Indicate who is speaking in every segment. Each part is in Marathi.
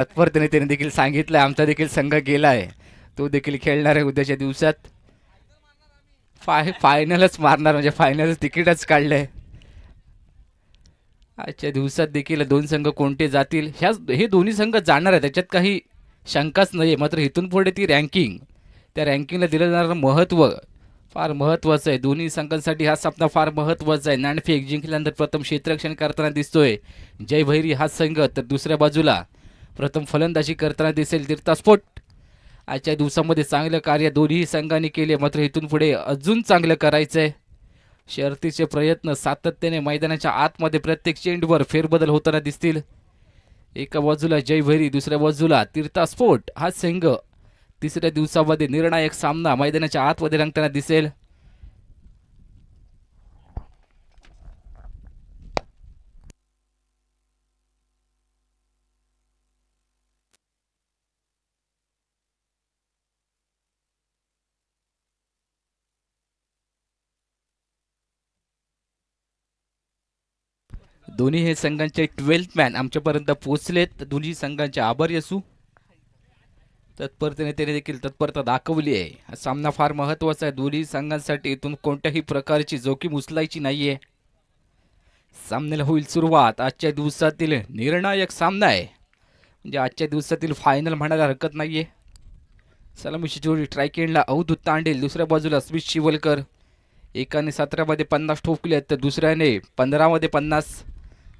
Speaker 1: तत्परतेने त्याने देखील सांगितलं आमचा देखील संघ गेला आहे, तो देखील खेळणार आहे उद्याच्या दिवसात. फायनलच मारणार म्हणजे फायनलच तिकीटच काढलंय. आजच्या दिवसात देखील दोन संघ कोणते जातील हे दोन्ही संघ जाणार आहे त्याच्यात काही शंकाच नाही आहे. मात्र इथून पुढे ती रँकिंग, त्या रँकिंगला दिलं जाणारं महत्त्व फार महत्त्वाचं आहे. दोन्ही संघांसाठी हा सामना फार महत्त्वाचा आहे. नाणेफेक जिंकल्यानंतर प्रथम क्षेत्ररक्षण करताना दिसतोय जय भैरी हा संघ, तर दुसऱ्या बाजूला प्रथम फलंदाजी करताना दिसेल तीर्थस्फोट. आजच्या दिवसामध्ये चांगलं कार्य दोन्ही संघांनी केले, मात्र इथून पुढे अजून चांगलं करायचं आहे. शर्तीचे प्रयत्न सातत्याने मैदानाच्या आतमध्ये प्रत्येक चेंडूवर फेरबदल होताना दिसतील. एका बाजूला जय भैरी, दुसऱ्या बाजूला तीर्थस्फोट हा संघ तिसऱ्या दिवसामध्ये निर्णायक सामना मैदानाच्या आतमध्ये रंगताना दिसेल. दोन्ही हे संघांचे 12th मॅन आमच्यापर्यंत पोहोचलेत. दोन्ही संघांचे आभारी असू. तत्परतेने त्याने देखील तत्परता दाखवली आहे. हा सामना फार महत्त्वाचा आहे दोन्ही संघांसाठी. इथून कोणत्याही प्रकारची जोखीम उचलायची नाहीये. सामन्याला होईल सुरुवात. आजच्या दिवसातील निर्णायक सामना आहे, म्हणजे आजच्या दिवसातील फायनल म्हणायला हरकत नाहीये. सलामीची जोडी ट्रायकेंडला अवधूत तांडेल, दुसऱ्या बाजूला स्मिथ शिवलकर. एकाने 17 मध्ये 50 ठोकले आहेत तर दुसऱ्याने 15 मध्ये 50.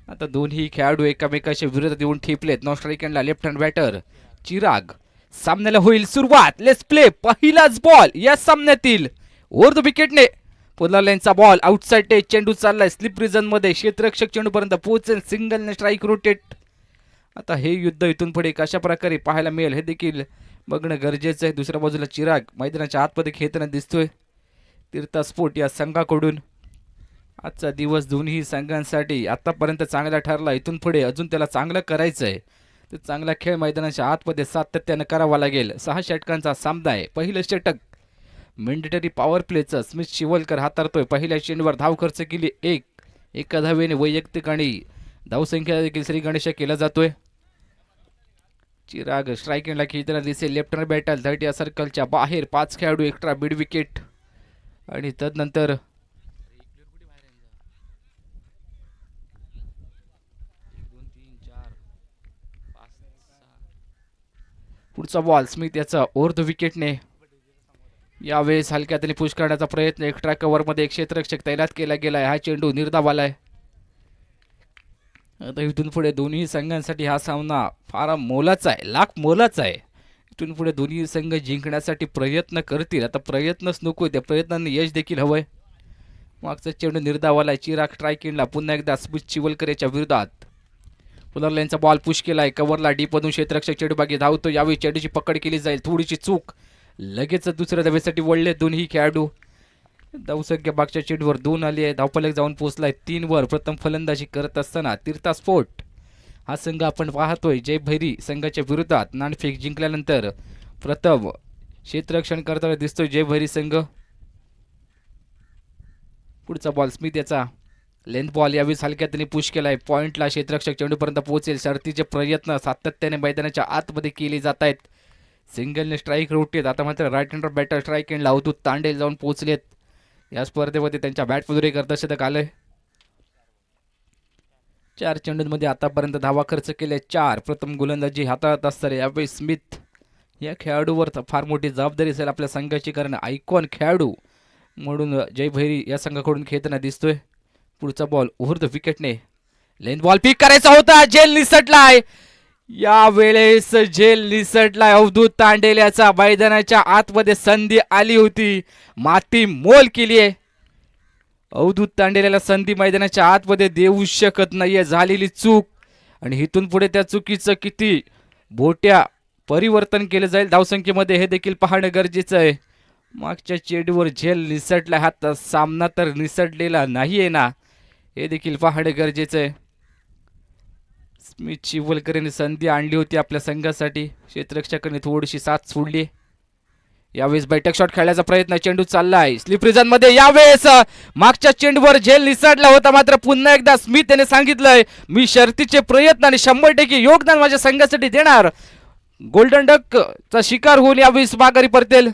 Speaker 1: आता दोन्ही खेळाडू एकामेकाच्या विरोधात येऊन ठेपलेत. नॉन स्ट्रायकेंडला लेफ्ट हँड बॅटर चिराग. सामन्याला होईल सुरुवात. Let's play. पहिलाच बॉल या सामन्यातील ओव्हर द विकेटने पोलार्डचा बॉल आउटसाइड टेच. चेंडू चाललाय स्लिप रिजन मध्ये. क्षेत्ररक्षक चेंडूपर्यंत पोहोचेल. सिंगलने स्ट्राईक रोटेट. आता हे युद्ध इथून पुढे कशा प्रकारे पाहायला मिळेल हे देखील बघणं गरजेचं आहे. दुसऱ्या बाजूला चिराग मैदानाच्या आतमध्ये खेळताना दिसतोय तीर्थस्फोट या संघाकडून. आजचा दिवस दोन्ही संघांसाठी आतापर्यंत चांगला ठरला. इथून पुढे अजून त्याला चांगलं करायचं आहे. तर चांगला खेळ मैदानाच्या आतमध्ये सातत्यानं करावा लागेल. 6 षटकांचा सामना आहे. पहिलं षटक मेंडेटरी पॉवर प्लेचं स्मिथ शिवलकर हाताळतोय. पहिल्या चेंडूवर धाव खर्च केली एका धावेने. वैयक्तिक आणि धावसंख्या देखील श्री गणेश केला जातोय. चिराग स्ट्रायकिंगला खेळताना दिसेल. लेफ्ट हँड बॅटर 30 या सर्कलच्या बाहेर. 5 खेळाडू एक्स्ट्रा बीड विकेट. आणि तदनंतर पुढचा बॉल स्मिथ याचा ओव्हर द विकेटने. यावेळेस हलक्यात पुश करण्याचा प्रयत्न. एक्स्ट्रा कव्हरमध्ये एक क्षेत्ररक्षक तैनात केला गेलाय. हा चेंडू निर्धाव आलाय. आता इथून पुढे दोन्ही संघांसाठी हा सामना फार मोलाचा आहे, लाख मोलाचा आहे. इथून पुढे दोन्ही संघ जिंकण्यासाठी प्रयत्न करतील. आता प्रयत्नच नको, त्या प्रयत्नांनी यश देखील हवंय. मागचा चेंडू निर्धावाला. चिराग स्ट्रायकिंगला पुन्हा एकदा स्मिथ चिवलकर याच्या विरोधात. पुनर्लाईनचा बॉल पुश केलाय कव्हरला. डीपमधून क्षेत्ररक्षक चेंडू बागी धावतो. यावेळी चेंडूची पकड केली जाईल. थोडीशी चूक. लगेच दुसऱ्या धावेसाठी वळले दोन्ही खेळाडू. धावसंख्या मागच्या चेंडूवर 2 आली आहे. धावफलक जाऊन पोहोचलाय 3 वर. प्रथम फलंदाजी करत असताना तीर्थस्फोट हा संघ आपण पाहतोय जय भैरी संघाच्या विरोधात नाणेफेक जिंकल्यानंतर प्रथम क्षेत्ररक्षण करताना दिसतोय जय भैरी संघ. पुढचा बॉल स्मिथ याचा लेंथ बॉल. यावेळी हलक्यात पुश केलाय. पॉइंटला क्षेत्ररक्षक चेंडूपर्यंत पोहोचेल. शर्तीचे प्रयत्न सातत्याने मैदानाच्या आतमध्ये केले जात आहेत. सिंगलने स्ट्राईक रोटेत. आता मात्र राईट हँडर बॅटर स्ट्राईक एंडला अवधूत तांडेल जाऊन पोहोचलेत. या स्पर्धेमध्ये त्यांच्या बॅटमधून एक अर्धशतक आलंय. 4 चेंडूंमध्ये आतापर्यंत धावा खर्च केले 4. प्रथम गोलंदाजी हाताळत असताना यावेळी स्मिथ या खेळाडूवर फार मोठी जबाबदारी असेल आपल्या संघाची, कारण आयकॉन खेळाडू म्हणून जय भैरी या संघाकडून खेळताना दिसतोय. पुढचा बॉल ओव्हर द विकेटने. लेंथ बॉल पिक करायचा होता. झेल निसटलाय. यावेळेस झेल निसटलाय. अवधूत तांडेल याचा मैदानाच्या आतमध्ये संधी आली होती, माती मोल केली आहे. अवधूत तांडेल संधी मैदानाच्या आतमध्ये देऊ शकत नाहीये. झालेली चूक. आणि इथून पुढे त्या चुकीचं किती बोट्या परिवर्तन केलं जाईल धावसंख्येमध्ये हे देखील पाहणं गरजेचं आहे. मागच्या चेंडूवर झेल निसटला. हा सामना तर निसटलेला नाहीये ना, हे देखील पाहणं गरजेचं आहे. स्मिथ चिवलकर यांनी संधी आणली होती आपल्या संघासाठी. क्षेत्ररक्षकांनी थोडीशी साथ सोडली. यावेळेस बैठक शॉट खेळण्याचा प्रयत्न, चेंडू चाललाय स्लिप रिजन मध्ये, यावेळेस मागच्या चेंडूवर झेल निसटला होता, मात्र पुन्हा एकदा स्मिथ याने सांगितलंय मी शर्तीचे प्रयत्न आणि 100% योगदान माझ्या संघासाठी देणार. गोल्डन डक चा शिकार होऊन यावेळेस माघारी परतेल.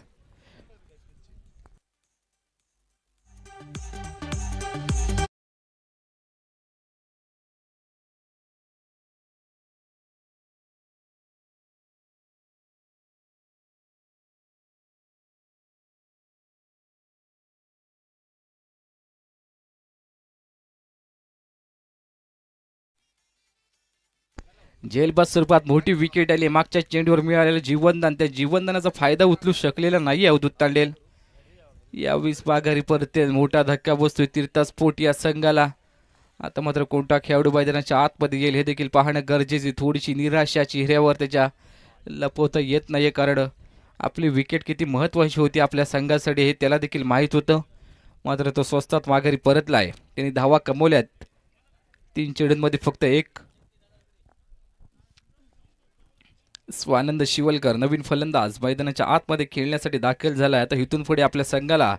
Speaker 1: जेलबाद स्वरूपात मोठी विकेट आली. मागच्या चेंडूवर मिळालेलं जीवनदान, त्या जीवनदानाचा फायदा उचलू शकलेला नाही अवधूत तांडेल. यावेळेस माघारी परतेल. मोठा धक्का बसतोय तीर्थस्फोट या संघाला. आता मात्र कोणता खेळाडू मैदानाच्या आतमध्ये येईल हे देखील पाहणं गरजेचे. थोडीशी निराशा चेहऱ्यावर त्याच्या लपवता येत नाही, कारण आपली विकेट किती महत्त्वाची होती आपल्या संघासाठी हे त्याला देखील माहीत होतं. मात्र तो स्वस्तात माघारी परतलाय. त्यांनी धावा कमवल्यात 3 चेंडूंमध्ये फक्त 1. स्वानंद शिवलकर नवीन फलंदाज मैदानाच्या आतमध्ये खेळण्यासाठी दाखल झाला. आता इथून पुढे आपल्या संघाला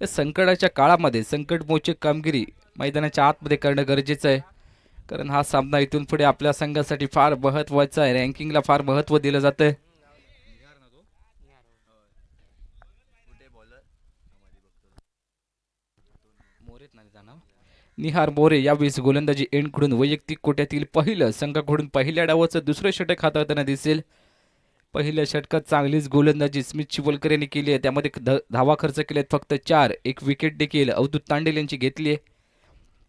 Speaker 1: या संकटाच्या काळामध्ये संकटमोचक कामगिरी मैदानाच्या आतमध्ये करणं गरजेचं आहे, कारण हा सामना इथून पुढे आपल्या संघासाठी फार महत्त्वाचा आहे. रँकिंगला फार महत्त्व दिलं जातं. निहार मोरे यावेळेस गोलंदाजी एंडकडून वैयक्तिक कोट्यातील पहिलं, संघाकडून पहिल्या डावाचं दुसरं षटक हाताळताना दिसेल. पहिल्या षटकात चांगलीच गोलंदाजी स्मिथ चिवलकर यांनी केली आहे. त्यामध्ये धावा खर्च केलेत फक्त 4. 1 विकेट देखील अवधूत तांडेल यांची घेतली आहे.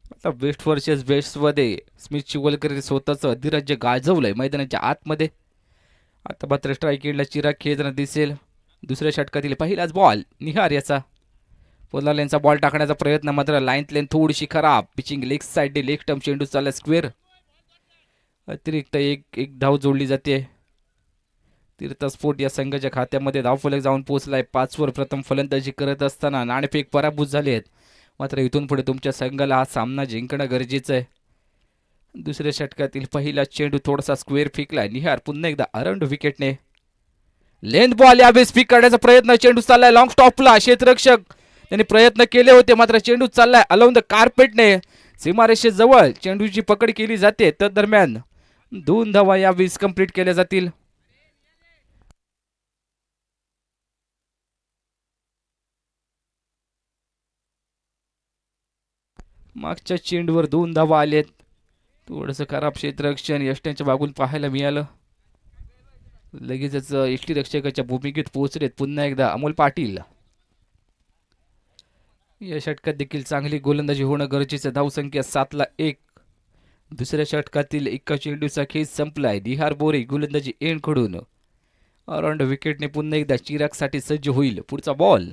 Speaker 1: आता बेस्ट वर्सेस बेस्टमध्ये स्मिथ चिवलकर स्वतःचं अधिराज्य गाजवलंय मैदानाच्या आतमध्ये. आता मात्र स्ट्राईक एंडला चिराग खेळताना दिसेल. दुसऱ्या षटकातील पहिलाच बॉल निहार याचा. पोलार लेनचा बॉल टाकण्याचा प्रयत्न, मात्र लाईन लेन थोडीशी खराब. Pitching leg side leg term चेंडू चालला स्क्वेअर. अतिरिक्त एक धाव जोडली जाते. तीर्थस्फोट या संघाच्या खात्यामध्ये धावफलक जाऊन पोहोचलाय. 5 वर प्रथम फलंदाजी करत असताना नाणेफेक पराभूत झाले आहेत. मात्र इथून पुढे तुमच्या संघाला हा सामना जिंकणं गरजेचं आहे. दुसऱ्या षटकातील पहिला चेंडू थोडासा स्क्वेअर फेकलाय. निहार पुन्हा एकदा अराउंड विकेटने. लेंथ बॉल यावेळेस पिक करण्याचा प्रयत्न, चेंडू चाललाय लॉंग स्टॉपला. क्षेत्ररक्षक त्यांनी प्रयत्न केले होते, मात्र चेंडू चाललाय अलाउन द कार्पेटने. सीमारेषेजवळ चेंडूची पकड केली जाते. तर दरम्यान 2 धावा यावेळेस कंप्लीट केल्या जातील. मागच्या चेंडूवर 2 धावा आलेत. थोडंसं खराब क्षेत्ररक्षण यष्ट्यांच्या बागून पाहायला मिळालं. लगेचच यष्टीरक्षकाच्या भूमिकेत पोहोचलेत पुन्हा एकदा अमोल पाटील. या षटकात देखील चांगली गोलंदाजी होणं गरजेचं. धावसंख्या 7ला 1. दुसऱ्या षटकातील एका चेंडूचा खेळ संपलाय. निहार मोरे गोलंदाजी एंडकडून अराउंड विकेटने पुन्हा एकदा चिरागसाठी सज्ज होईल. पुढचा बॉल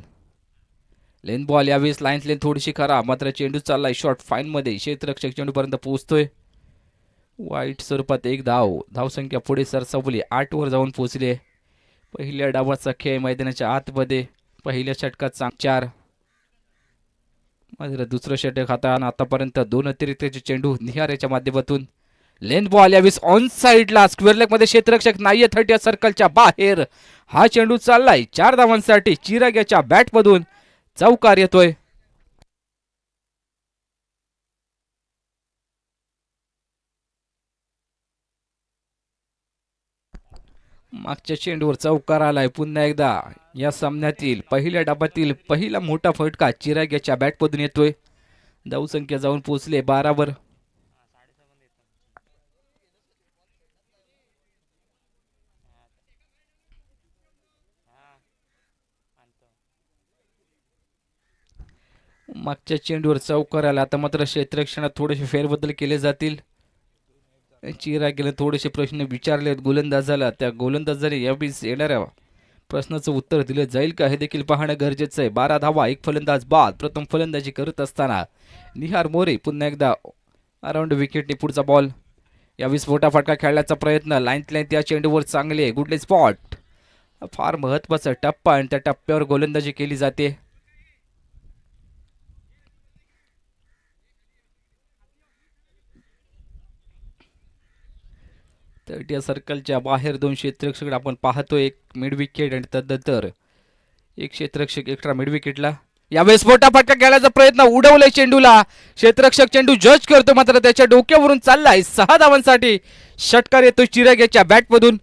Speaker 1: लेन बॉल, यावेळेस लाईन लेन थोडीशी खराब, मात्र चेंडू चाललाय शॉर्ट फाईनमध्ये. क्षेत्ररक्षक चेंडूपर्यंत पोहोचतोय. वाईट स्वरूपात 1 धाव. धावसंख्या पुढे सरसावली 8 वर जाऊन पोहोचले. पहिल्या डावाचा खेळ मैदानाच्या आतमध्ये. पहिल्या षटकात 4. मात्र दुसरं षटक हाताळताना आतापर्यंत 2 अतिरिक्तचे चेंडू निहार याच्या माध्यमातून. लेन बॉल यावेळेस ऑन साइडला स्क्वेअर लेग मध्ये. क्षेत्ररक्षक नाहीये 30 सर्कलच्या बाहेर. हा चेंडू चाललाय 4 धावांसाठी. चिराग याच्या बॅटमधून चौकार येतोय. मागच्या चेंडूवर चौकार आलाय पुन्हा एकदा. या सामन्यातील पहिल्या डाबातील पहिला मोठा फटका चिराग याच्या बॅटमधून येतोय. धावसंख्या जाऊन पोहोचले 12 वर. मागच्या चेंडूवर चौकार आला. आता मात्र क्षेत्ररक्षणात थोडेसे फेरबदल केले जातील. चिरागने थोडेसे प्रश्न विचारले गोलंदाजाला. त्या गोलंदाजाने यावेळेस येणाऱ्या प्रश्नाचं उत्तर दिलं जाईल का हे देखील पाहणं गरजेचं आहे. 12 धावा, 1 फलंदाज बाद. प्रथम फलंदाजी करत असताना निहार मोरे पुन्हा एकदा अराउंड विकेटने. पुढचा बॉल यावेळेस मोठा फटका खेळण्याचा प्रयत्न. लाईन त्या चेंडूवर चांगले गुडले स्पॉट. फार महत्वाचा टप्पा आणि त्या टप्प्यावर गोलंदाजी केली जाते. तर त्या सर्कलच्या बाहेर 2 क्षेत्ररक्षक आपण पाहतोय. एक मिड विकेट आणि तदनंतर एक क्षेत्ररक्षक एक्स्ट्रा मिड विकेटला. यावेळेस मोठा फटका खेळायचा प्रयत्न, उडवलाय चेंडूला. क्षेत्ररक्षक चेंडू जज करतो मात्र त्याच्या डोक्यावरून चाललाय 6 धावांसाठी. षटकार येतो चिराग याच्या बॅटमधून.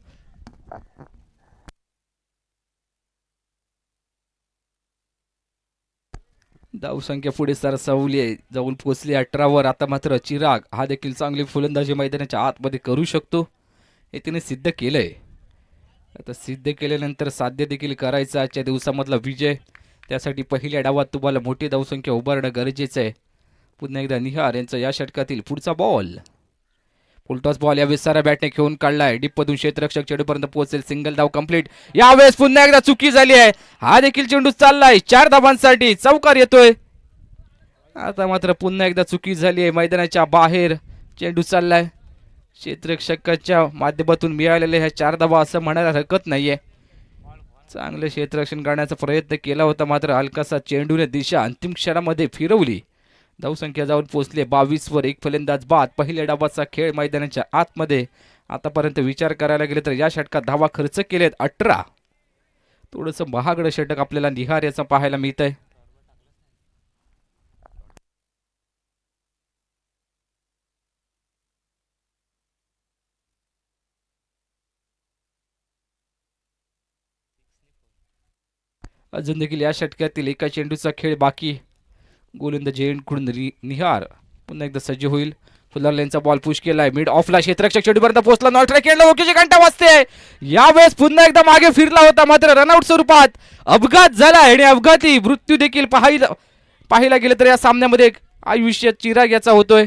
Speaker 1: धावसंख्या पुढे सरसावली आहे, जाऊन पोहोचली 18 वर. आता मात्र चिराग हा देखील चांगली फलंदाजी मैदानाच्या आतमध्ये करू शकतो हे तिने सिद्ध केलंय. आता सिद्ध केल्यानंतर साध्य देखील करायचं आजच्या दिवसामधला विजय. त्यासाठी पहिल्या डावात तुम्हाला मोठी धावसंख्या उभारणं गरजेचं आहे. पुन्हा एकदा निहार यांचा या षटकातील पुढचा बॉल. फुलटॉस बॉल यावेळेस सारा बॅटने खेळून काढलाय. डिपमधून क्षेत्ररक्षक चेंडूपर्यंत पोहोचेल. सिंगल धाव कंप्लीट. यावेळेस पुन्हा एकदा चुकी झाली आहे. हा देखील चेंडू चाललाय 4 धावांसाठी. चौकार येतोय. आता मात्र पुन्हा एकदा चुकी झाली आहे. मैदानाच्या बाहेर चेंडू चाललाय. क्षेत्ररक्षकाच्या माध्यमातून मिळालेल्या ह्या 4 धावा असं म्हणायला हरकत नाहीये. चांगले क्षेत्ररक्षण करण्याचा प्रयत्न केला होता मात्र हलकासा चेंडूने दिशा अंतिम क्षणामध्ये फिरवली. धावसंख्या जाऊन पोहोचले 22 वर. एक फलंदाज बाद. पहिल्या डावाचा खेळ मैदानाच्या आतमध्ये. आतापर्यंत विचार करायला गेले तर या षटकात धावा खर्च केलेत 18. थोडंसं महागडं षटक आपल्याला निहार याचा पाहायला मिळत आहे. अजून देखील या षटकातील एका चेंडूचा खेळ बाकी. गोलंदाजी एंडकडून निहार पुन्हा एकदा सज्ज होईल. फुलरलेनचा बॉल पुश केलाय मिड ऑफला. क्षेत्ररक्षक चेंडूपर्यंत पोहोचला. नॉट खेळला. ओकेची घंटा वाजते. यावेळेस पुन्हा एकदा मागे फिरला होता मात्र रनआउट स्वरूपात अपघात झाला आणि अपघाती मृत्यू देखील पाहायला गेलं तर या सामन्यामध्ये आयुष्य चिराग याचा होतोय.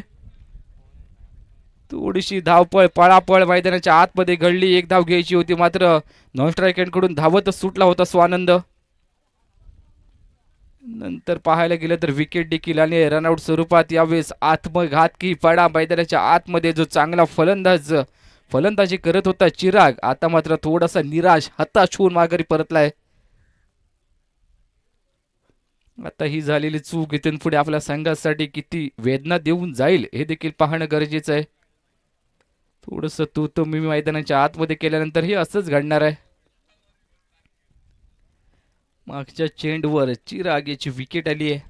Speaker 1: थोडीशी धावपळ पळापळ मैदानाच्या आतमध्ये घडली. एक धाव घ्यायची होती मात्र नॉन स्ट्रायकरकडून धावतच सुटला होता स्वानंद. नंतर पाहायला गेलं तर विकेट देखील आणि रनआउट स्वरूपात यावेळेस आत्मघातकी पडा मैदानाच्या आतमध्ये जो चांगला फलंदाजी करत होता चिराग आता मात्र थोडासा निराश हताश होऊन माघारी परतलाय. आता ही झालेली चूक इथून पुढे आपल्या संघासाठी किती वेदना देऊन जाईल हे देखील पाहणं गरजेचं आहे. थोडंसं तू मी मैदानाच्या आतमध्ये केल्यानंतर हे असंच घडणार आहे. मागच्या चेंडूवर चिराग याची विकेट आली आहे.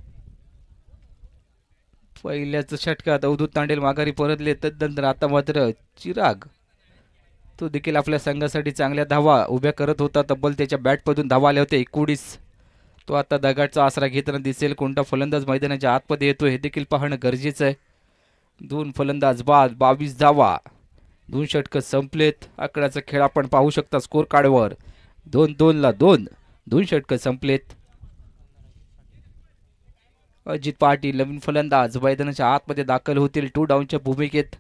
Speaker 1: पहिल्याच षटकात अवधूत तांडेल माघारी परतले. तदनंतर आता मात्र चिराग तो देखील आपल्या संघासाठी चांगल्या धावा उभ्या करत होता. तब्बल त्याच्या बॅटमधून धावा आल्या होत्या 19. तो आता दगाडचा आसरा घेताना दिसेल. कोणता फलंदाज मैदानाच्या आतमध्ये येतो हे देखील पाहणं गरजेचं आहे. 2 फलंदाज बाद 22 धावा. 2 षटकं संपलेत. आकड्याचा खेळ आपण पाहू शकता स्कोर कार्डवर. 2-2ला 2 षटकं संपलेत. अजित पाटील नवीन फलंदाज मैदानाच्या आतमध्ये दाखल होतील 2 डाऊनच्या भूमिकेत.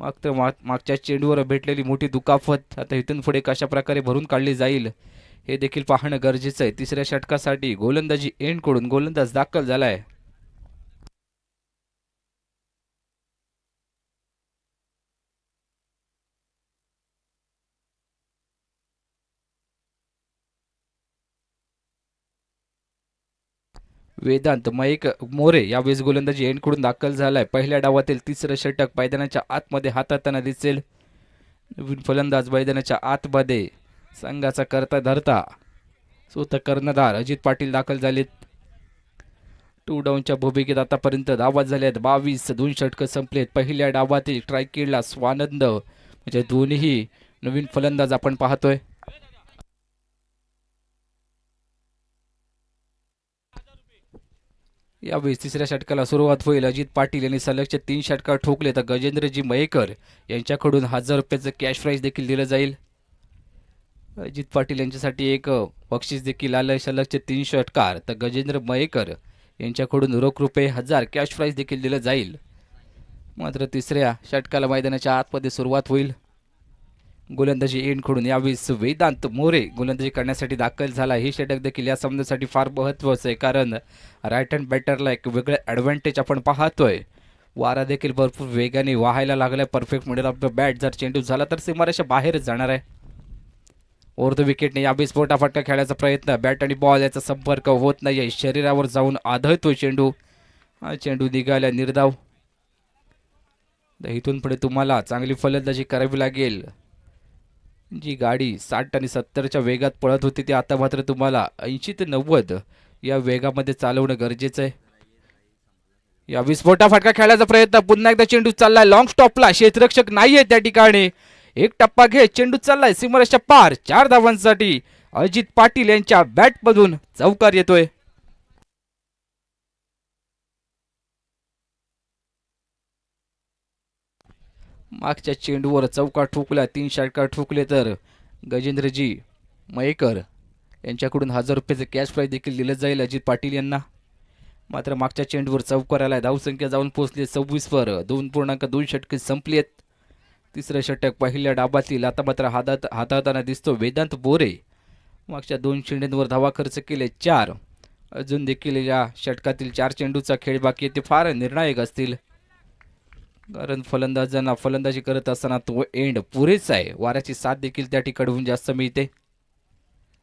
Speaker 1: मागच्या चेंडूवर भेटलेली मोठी दुखापत आता इथून पुढे कशा प्रकारे भरून काढली जाईल हे देखील पाहणं गरजेचं आहे. तिसऱ्या षटकासाठी गोलंदाजी एंडकडून गोलंदाज दाखल झालाय. वेदांत मयेक मोरे यावेळेस गोलंदाजी एंडकडून दाखल झालाय. पहिल्या डावातील तिसरं षटक मैदानाच्या आतमध्ये हाताळताना दिसेल. नवीन फलंदाज मैदानाच्या आतमध्ये संघाचा करता धरता स्वतः कर्णधार अजित पाटील दाखल झालेत. 2 डाऊनच्या भूमिकेत आतापर्यंत धावा झाल्यात 22. 2 षटकं संपलेत. पहिल्या डावातील स्ट्राईक केला स्वानंद म्हणजे दोन्ही नवीन फलंदाज आपण पाहतोय. यावेळेस तिसऱ्या षटकाला सुरुवात होईल. अजित पाटील यांनी सलगचे 3 षटकार ठोकले तर गजेंद्रजी मयेकर यांच्याकडून 1000 रुपयाचं कॅश प्राईज देखील दिलं जाईल. अजित पाटील यांच्यासाठी एक बक्षीस देखील आलं. सलगचे 3 षटकार तर गजेंद्र मयेकर यांच्याकडून रोख रुपये 1000 कॅश प्राईज देखील दिलं जाईल. मात्र तिसऱ्या षटकाला मैदानाच्या आतमध्ये सुरुवात होईल. गोलंदाजी एंडकडून यावेळेस वेदांत मोरे गोलंदाजी करण्यासाठी दाखल झाला. हे षटक देखील या सामन्यासाठी फार महत्त्वाचं आहे कारण राईट हँड बॅटरला एक वेगळं ॲडव्हान्टेज आपण पाहतोय. वारा देखील भरपूर वेगाने वाहायला लागलाय. Perfect middle of the bat जर चेंडू झाला तर सीमारेषा बाहेरच जाणार आहे. ओव्हर द विकेटने यावेळेस फटाफट खेळायचा प्रयत्न. बॅट आणि बॉल याचा संपर्क होत नाही. शरीरावर जाऊन आदळतोय चेंडू. हा चेंडू निघाला निर्धाव. इथून पुढे तुम्हाला चांगली फलंदाजी करावी लागेल. जी गाडी 60 आणि 70च्या वेगात पळत होती ती आता मात्र तुम्हाला 80 ते 90 या वेगामध्ये चालवणं गरजेचं आहे. या विस्फोटा फटका खेळायचा प्रयत्न, पुन्हा एकदा चेंडू चाललाय लॉंग स्टॉपला, क्षेत्ररक्षक नाहीये त्या ठिकाणी. एक टप्पा घे, चेंडू चाललाय सीमारेषा पार. 4 धावांसाठी अजित पाटील यांच्या बॅटमधून चौकार येतोय. मागच्या चेंडूवर चौकार ठोकला, 3 षटकार ठोकले तर गजेंद्रजी मयेकर यांच्याकडून ₹1000 कॅश प्राईज देखील दिलं जाईल अजित पाटील यांना. मात्र मागच्या चेंडूवर चौकार आलाय, धावसंख्या जाऊन पोहोचली 26 वर. 2.2 षटके संपली आहेत. तिसरं षटक पहिल्या डाबातील आता मात्र हाताळताना दिसतो वेदांत बोरे. मागच्या 2 चेंडूंवर धावा खर्च केले 4. अजून देखील या षटकातील 4 चेंडूचा खेळ बाकी आहे, ते फार निर्णायक असतील. कारण फलंदाजांना फलंदाजी करत असताना तो एंड पुरेसा आहे. वाऱ्याची साथ देखील त्या ठिकाणून जास्त मिळते.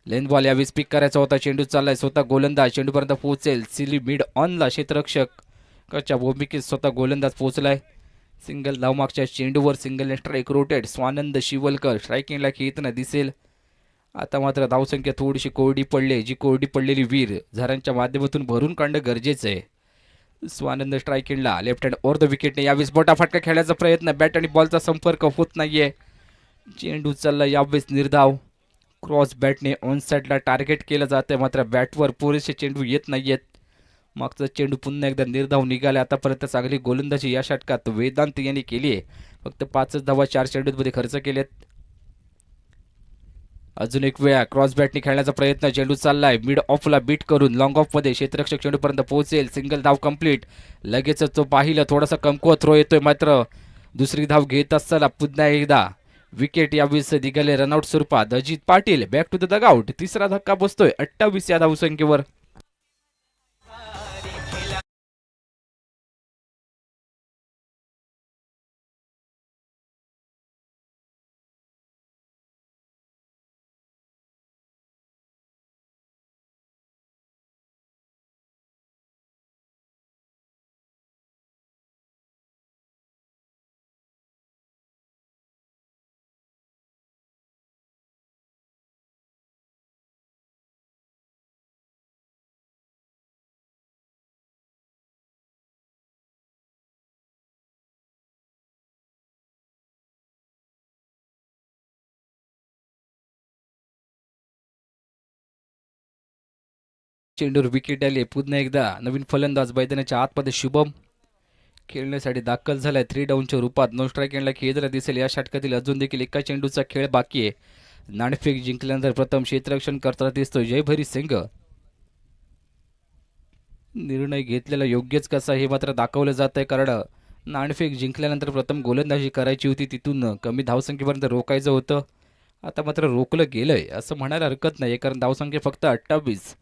Speaker 1: लेन बॉल यावेळी स्पिक करायचा होता, चेंडू चाललाय स्वतः गोलंदाज चेंडूपर्यंत पोहोचेल. सिली मिड ऑनला क्षेत्ररक्षकाच्या भूमिकेत स्वतः गोलंदाज पोहोचलाय. सिंगल धाव मागच्या चेंडूवर, single strike rotate. Swanand Shivalkar स्ट्रायकिंगला खेळताना दिसेल. आता मात्र धावसंख्या थोडीशी कोरडी पडली, जी कोरडी पडलेली वीर झरांच्या माध्यमातून भरून काढणं गरजेचं आहे. स्वानंद स्ट्रायकिंगला लेफ्ट हँड ओव्हर द विकेटने यावेळेस बोटा फटका खेळायचा प्रयत्न, बॅट आणि बॉलचा संपर्क होत नाहीये. चेंडू चालला यावेळेस निर्धाव. क्रॉस बॅटने ऑन साईडला टार्गेट केलं जातं, मात्र बॅटवर पुरेसे चेंडू येत नाहीयेत. मागचा चेंडू पुन्हा एकदा निर्धाव निघाला. आतापर्यंत चांगली गोलंदाजी या षटकात वेदांत यांनी केली आहे. फक्त 5 धावा 4 चेंडूंमध्ये खर्च केलेत. अजून एक वेळा क्रॉस बॅटने खेळण्याचा प्रयत्न, चेंडू चाललाय मिड ऑफला बीट करून लॉंग ऑफमध्ये. क्षेत्ररक्षक चेंडूपर्यंत पोहोचेल. सिंगल धाव कंप्लीट. लगेचच तो पाहिलं थोडासा कमकुवत थ्रो येतोय, मात्र दुसरी धाव घेत असताना पुन्हा एकदा विकेट यावेळेस निघाले रनआउट स्वरूपात. Ajit Patil back to the dugout. तिसरा धक्का बसतोय 28 या धावसंख्येवर. चेंडूवर विकेट आली. पुन्हा एकदा नवीन फलंदाज मैदानाच्या आतमध्ये शुभम खेळण्यासाठी दाखल झालाय. 3 डाऊनच्या रूपात नो स्ट्राईक एंडला खेळताना दिसेल. या षटकातील अजून देखील एका चेंडूचा खेळ बाकी आहे. नाणेफेक जिंकल्यानंतर प्रथम क्षेत्ररक्षण करताना दिसतोय जयभरी सिंग. निर्णय घेतलेला योग्यच कसा हे मात्र दाखवलं जात आहे, कारण नाणेफेक जिंकल्यानंतर प्रथम गोलंदाजी करायची होती, तिथून कमी धावसंख्येपर्यंत रोखायचं होतं. आता मात्र रोखलं गेलंय असं म्हणायला हरकत नाही, कारण धावसंख्या फक्त 28.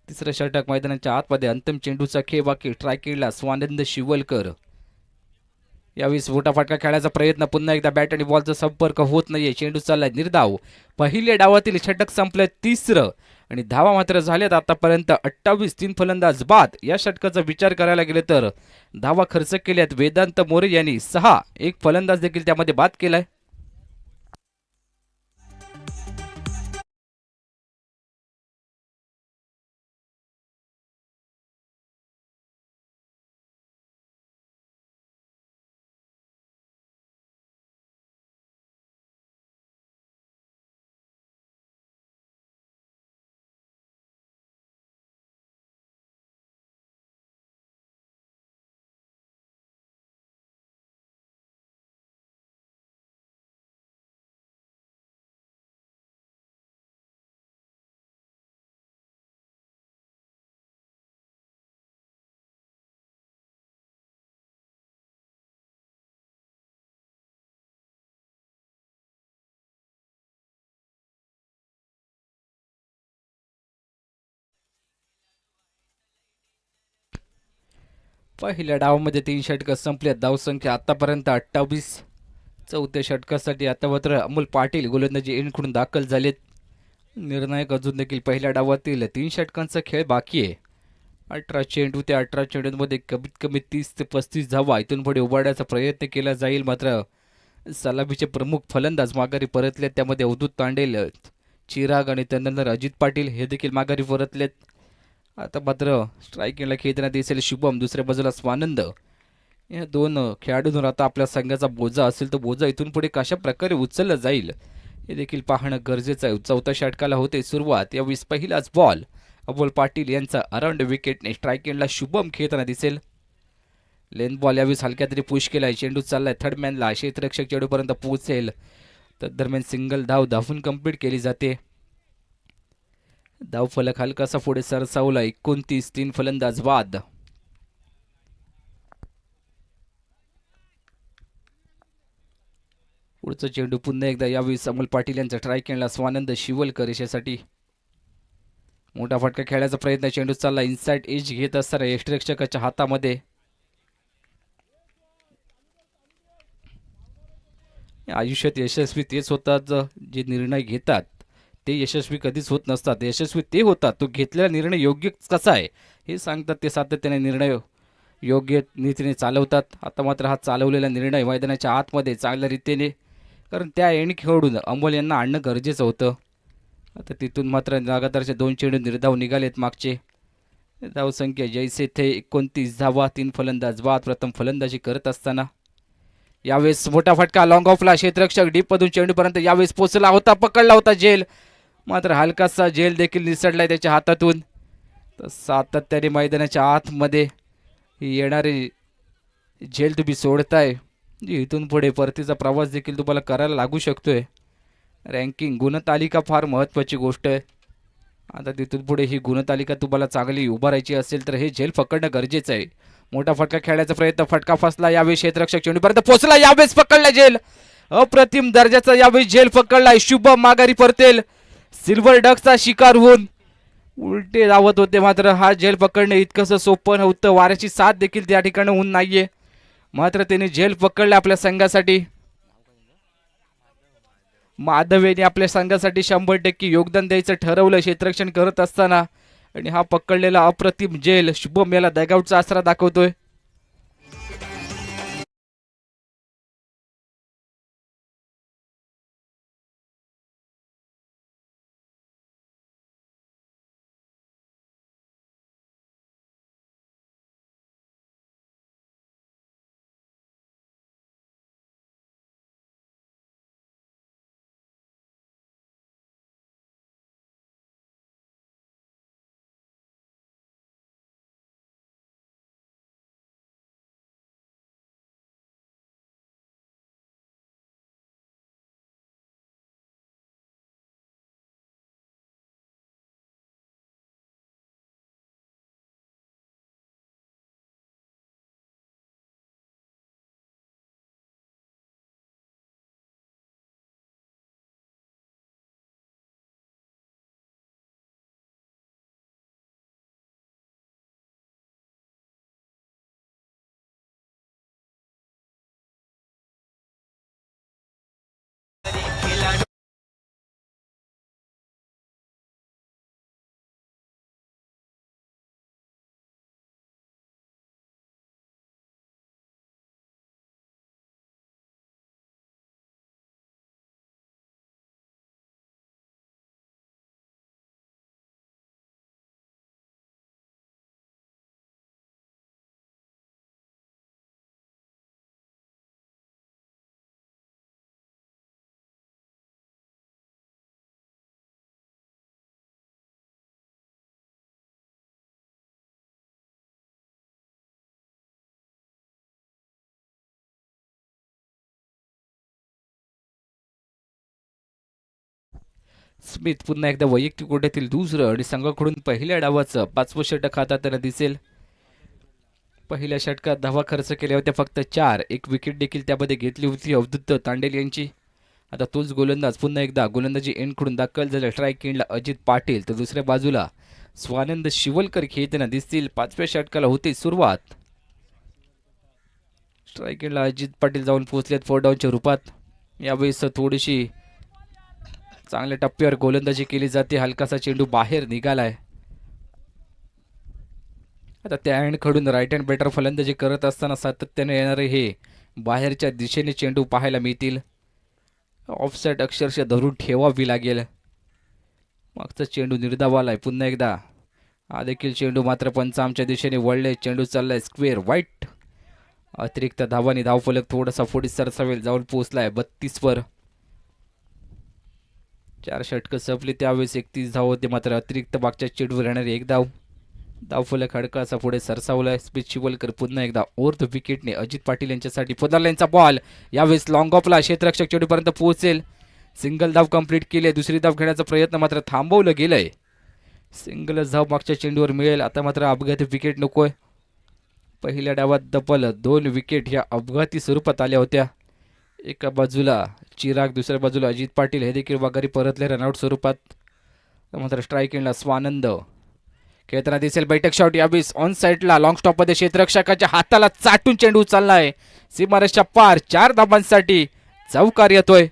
Speaker 1: तिसरं षटक मैदानाच्या आतमध्ये. अंतिम चेंडूचा खेळ बाकी. स्ट्रायकिंगला स्वानंद शिवलकर. यावेळी फटाका खेळायचा प्रयत्न, पुन्हा एकदा बॅट आणि बॉलचा संपर्क होत नाहीये. चेंडू चाललाय निर्धाव. पहिल्या डावातील षटक संपलंय, तिसरं आणि धावा मात्र झाल्यात आतापर्यंत 28. 3 फलंदाज बाद. या षटकाचा विचार करायला गेले तर धावा खर्च केल्यात वेदांत मोरे यांनी 6. एक फलंदाज देखील त्यामध्ये बाद केलाय. पहिल्या डावामध्ये 3 षटकं संपल्यात. धावसंख्या आतापर्यंत 28. चौथ्या षटकासाठी आता मात्र अमोल पाटील गोलंदाजी एंडकडून दाखल झालेत. निर्णायक अजून देखील पहिल्या डावातील 3 षटकांचा खेळ बाकी आहे. 18 चेंडू त्या 18 चेंडूंमध्ये कमीत कमी 30 ते 35 धावा इथून पुढे उभारण्याचा प्रयत्न केला जाईल. मात्र सलामीचे प्रमुख फलंदाज माघारी परतले, त्यामध्ये अवधूत तांडेल, चिराग आणि त्यानंतर अजित पाटील हे देखील माघारी परतलेत. आता मात्र स्ट्रायकिंगला खेळताना दिसेल शुभम, दुसऱ्या बाजूला स्वानंद. या दोन खेळाडूंवर आता आपल्या संघाचा बोजा असेल, तो बोजा इथून पुढे कशा प्रकारे उचलला जाईल हे देखील पाहणं गरजेचं आहे. चौथ्या षटकाला होते सुरुवात. यावेळी पहिलाच बॉल अमोल पाटील यांचा अराउंड विकेटने. स्ट्रायकिंगला शुभम खेळताना दिसेल. लेन बॉल यावेळी हलक्या तरी पुश केलाय. चेंडू चाललाय थर्डमॅनला, क्षेत्ररक्षक चेंडूपर्यंत पोहोचेल. तर दरम्यान सिंगल धाव धावून कंप्लीट केली जाते. धाव फलक हलकासा पुढे सरसावला. 29, 3 फलंदाज बाद. पुढचा चेंडू पुन्हा एकदा यावेळी अमोल पाटील यांचा. स्ट्रायकिंगला स्वानंद शिवलकर यशासाठी मोठा फटका खेळण्याचा प्रयत्न. चेंडू चालला इनसाइड एज घेत असताना यष्टिरक्षकाच्या हातामध्ये. आयुष्यात यशस्वी तेच होतात जे निर्णय घेतात, ते यशस्वी कधीच होत नसतात. यशस्वी ते होतात तो घेतलेला निर्णय योग्य कसा आहे हे सांगतात. ते सातत्याने निर्णय योग्य रीतीने चालवतात. आता मात्र हा चालवलेला निर्णय मैदानाच्या आतमध्ये चांगल्या रीतीने, कारण त्या एंड खेळून अमोल यांना आणणं गरजेचं होतं. आता तिथून मात्र लगातारचे 2 चेंडू निर्धाव निघालेत मागचे. धावसंख्या जैसे थे 29 धावा, 3 फलंदाज बाद. प्रथम फलंदाजी करत असताना यावेळेस मोठा फटका लॉंग ऑफला. क्षेत्ररक्षक डीपमधून चेंडूपर्यंत यावेळेस पोचला होता, पकडला होता झेल, मात्र हलकासा झेल देखील निसटलाय त्याच्या हातातून. तर सातत्याने मैदानाच्या आतमध्ये येणारे झेल तुम्ही सोडताय, इथून पुढे परतीचा प्रवास देखील तुम्हाला करायला लागू शकतोय. रँकिंग गुणतालिका फार महत्त्वाची गोष्ट आहे. आता तिथून पुढे ही गुणतालिका तुम्हाला चांगली उभारायची असेल तर हे झेल पकडणं गरजेचं आहे. मोठा फटका खेळण्याचा प्रयत्न, फटका फसला. यावेळी क्षेत्ररक्षक चेंडूपर्यंत पोहोचला, यावेळेस पकडला झेल. अप्रतिम दर्जाचा यावेळी झेल पकडलाय. शुभम माघारी परतेल. सिल्वर डकचा शिकार होऊन उलटे धावत होते, मात्र हा झेल पकडणे इतकंसं सोपं नव्हतं. वाऱ्याची साथ देखील त्या ठिकाणी होऊन नाहीये, मात्र त्याने झेल पकडला आपल्या संघासाठी. माधव यांनी आपल्या संघासाठी 100% योगदान द्यायचं ठरवलं क्षेत्ररक्षण करत असताना, आणि हा पकडलेला अप्रतिम झेल शुभम याला डगआउटचा आसरा दाखवतोय. स्मिथ पुन्हा एकदा वैयक्तिक कोट्यातील दुसरं आणि संघाकडून पहिल्या डावाचं 5वं षटक हातात त्याला दिसेल. पहिल्या षटकात धावा खर्च केल्या होत्या फक्त 4. एक विकेट देखील त्यामध्ये घेतली होती अवधूत तांडेल यांची. आता तोच गोलंदाज पुन्हा एकदा गोलंदाजी एंडकडून दाखल झाला. स्ट्रायकिंगला अजित पाटील, तर दुसऱ्या बाजूला स्वानंद शिवलकर खेळताना दिसतील. 5व्या षटकाला होती सुरुवात. स्ट्रायकिंगला अजित पाटील जाऊन पोहोचलेत 4 डाऊनच्या रूपात. यावेळेस थोडीशी चांगल्या टप्प्यावर गोलंदाजी केली जाते. हलकासा चेंडू बाहेर निघालाय. आता त्या एंडकडून राईट हँड बॅटर फलंदाजी करत असताना सातत्याने येणारे हे बाहेरच्या दिशेने चेंडू पाहायला मिळतील. ऑफसाईड अक्षरशः धरून ठेवावी लागेल. मागचा चेंडू निर्धाव आहे. पुन्हा एकदा हा देखील चेंडू मात्र पंच आमच्या दिशेने वळले. चेंडू चाललाय स्क्वेअर वाईट. अतिरिक्त धावांनी धावफलक थोडासा पुढे सरसावेल जाऊन पोहोचलाय 32 वर. 4 षटकं संपली त्यावेळेस 31 धाव होते. मात्र अतिरिक्त मागच्या चेंडूवर येणारी एक धाव. धावफलक हडकासा पुढे सरसावलाय. स्मिथ शिवलकर पुन्हा एकदा ओव्हर द विकेटने अजित पाटील यांच्यासाठी पुनर्लाईनचा बॉल. यावेळेस लॉंग ऑफला क्षेत्ररक्षक चेंडूपर्यंत पोहोचेल. सिंगल धाव कंप्लीट केली. दुसरी धाव घेण्याचा प्रयत्न मात्र थांबवलं गेलंय. सिंगलच धाव मागच्या चेंडूवर मिळेल. आता मात्र अपघाती विकेट नकोय. पहिल्या डावात तब्बल 2 विकेट ह्या अपघाती स्वरूपात आल्या होत्या. एका बाजूला चिराग, दुसऱ्या बाजूला अजित पाटील हे देखील वाघारी परतले रनआउट स्वरूपात. मात्र स्ट्राईक एंडला स्वानंद खेळताना दिसेल. बैठक शॉट यावेळेस ऑन साईडला लॉंग स्टॉप मध्ये क्षेत्ररक्षकाच्या हाताला चाटून चेंडू चाललाय सीमारेषच्या पार. 4 धावांसाठी चौकार येतोय.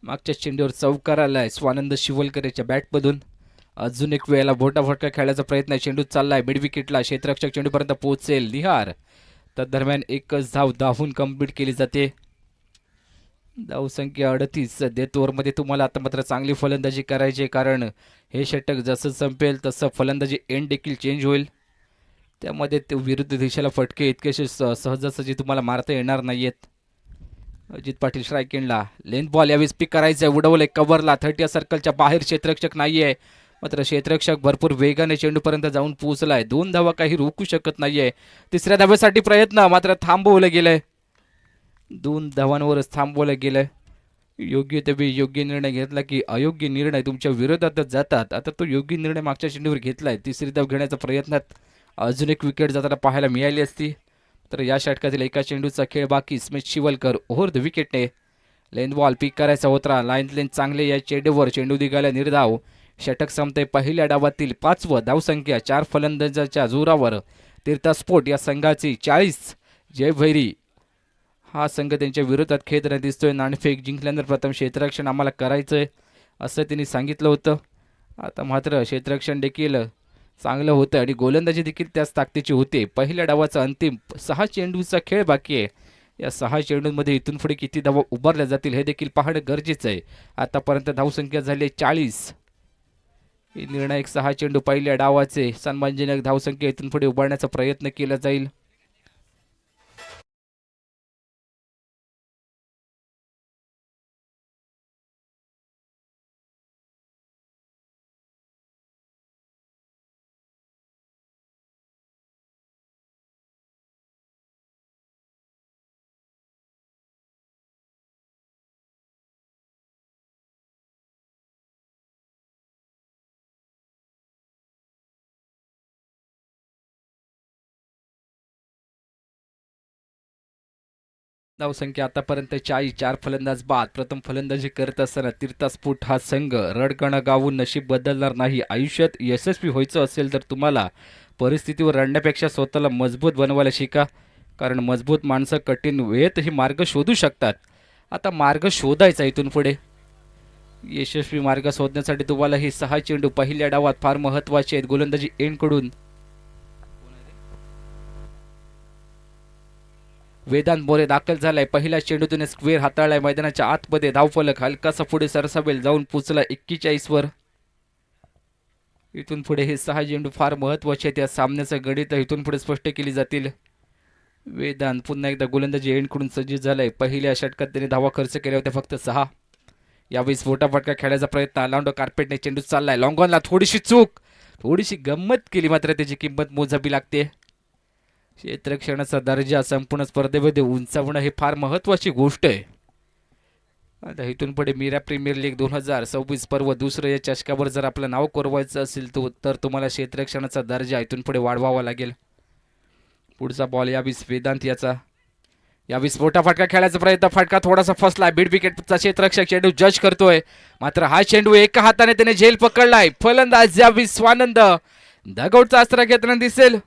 Speaker 1: मागच्या चेंडूवर चौकार आलाय स्वानंद शिवलकरेच्या बॅटमधून. अजून एक वेळेला बोटा फटका खेळायचा प्रयत्न. चेंडू चाललाय मिड विकेटला. क्षेत्ररक्षक चेंडूपर्यंत पोहोचेल निहार. तर दरम्यान एकच धाव धावून कंप्लीट केली जाते. धावसंख्या 38. डेथ ओव्हरमध्ये तुम्हाला आता मात्र चांगली फलंदाजी करायची, कारण हे षटक जसं संपेल तसं फलंदाजी एंड देखील चेंज होईल. त्यामध्ये ते विरुद्ध दिशेला फटके इतकेसे सहजासहजी तुम्हाला मारता येणार नाहीयेत. अजित पाटील स्ट्राईक एंडला. लेंथ बॉल यावेळी स्पिक करायचंय. उडवलंय कव्हरला. 30 सर्कलच्या बाहेर क्षेत्ररक्षक नाहीये. मात्र क्षेत्ररक्षक भरपूर वेगाने चेंडूपर्यंत जाऊन पोहोचलाय. 2 धावा काही रोखू शकत नाहीये. तिसऱ्या धावेसाठी प्रयत्न मात्र थांबवलं गेलंय. 2 धावांवरच थांबवलं गेलंय. योग्य ते योग्य निर्णय घेतला की अयोग्य निर्णय तुमच्या विरोधातच जातात. आता तो योग्य निर्णय मागच्या चेंडूवर घेतलाय. तिसरी धाव घेण्याच्या प्रयत्नात अजून एक विकेट जाताना पाहायला मिळाली असती. तर या षटकातील एका चेंडूचा खेळ बाकी. स्मिथ शिवलकर ओव्हर द विकेटने. लेंथ बॉल पिक करायचा होता. लाईन लेंथ चांगले या चेंडूवर. चेंडू निघाला निर्धाव. षटक संपते. पहिल्या डावातील 5व धावसंख्या. 4 फलंदाजांच्या जोरावर तीर्थस्फोट या संघाची 40. जय भैरी हा संघ त्यांच्या विरोधात खेळताना दिसतोय. नाणेफेक जिंकल्यानंतर प्रथम क्षेत्ररक्षण आम्हाला करायचंय असं त्यांनी सांगितलं होतं. आता मात्र क्षेत्ररक्षण देखील चांगलं होतं आणि गोलंदाजी देखील त्याच ताकदीची होते. पहिल्या डावाचा अंतिम 6 चेंडूचा खेळ बाकी आहे. या 6 चेंडूंमध्ये इथून पुढे किती धावा उभारल्या जातील हे देखील पाहणं गरजेचं आहे. आतापर्यंत धावसंख्या झाली 40. निर्णायक 6 चेंडू पहिल्या डावाचे. सन्मानजनक धावसंख्या इथून पुढे उभारण्याचा प्रयत्न केला जाईल. धावसंख्या आतापर्यंत 40. 4 फलंदाज बाद. प्रथम फलंदाजी करत असताना तीर्थस्फोट हा संघ रडगाणं गावून नशीब बदलणार नाही. आयुष्यात यशस्वी व्हायचं असेल तर तुम्हाला परिस्थितीवर रडण्यापेक्षा स्वतःला मजबूत बनवायला शिका, कारण मजबूत माणसं कठीण वेळेतही मार्ग शोधू शकतात. आता मार्ग शोधायचा इथून पुढे. यशस्वी मार्ग शोधण्यासाठी तुम्हाला ही 6 चेंडू पहिल्या डावात फार महत्त्वाचे आहेत. गोलंदाजी एंडकडून वेदांत मोरे दाखल झालाय. पहिला चेंडूतून स्क्वेअर हाताळलाय. मैदानाच्या आतमध्ये धावफलक हलकासा पुढे सरसावेल जाऊन पोचला 41 वर. इथून पुढे हे 6 चेंडू फार महत्त्वाचे आहेत. या सामन्याचं गणित इथून पुढे स्पष्ट केली जातील. वेदांत पुन्हा एकदा गोलंदाजी एंडकडून सज्ज झालाय. पहिल्या षटकात त्याने धावा खर्च केल्या होत्या फक्त 6. यावेळी मोठा फटका खेळायचा प्रयत्न. अलाउंडो कार्पेटने चेंडू चाललाय. लॉंग ऑनला थोडीशी चूक. थोडीशी गंमत केली मात्र त्याची किंमत मोजावी लागते. क्षेत्ररक्षणाचा दर्जा संपूर्ण स्पर्धेमध्ये उंचावणं हे फार महत्त्वाची गोष्ट आहे. आता इथून पुढे मीरा प्रीमियर लीग 2026 पर्व दुसरं या चषकावर जर आपलं नाव कोरवायचं असेल तर तुम्हाला क्षेत्ररक्षणाचा दर्जा इथून पुढे वाढवावा लागेल. पुढचा बॉल यावेळी वेदांत याचा. या विस्फोटा फटका खेळायचा प्रयत्न, फटका थोडासा फसलाय. बीड विकेटचा क्षेत्ररक्षक चेंडू जज करतोय, मात्र हा चेंडू एका हाताने त्याने झेल पकडलाय. फलंदाज यावी स्वानंद दगौटचा आसरा घेताना दिसेल.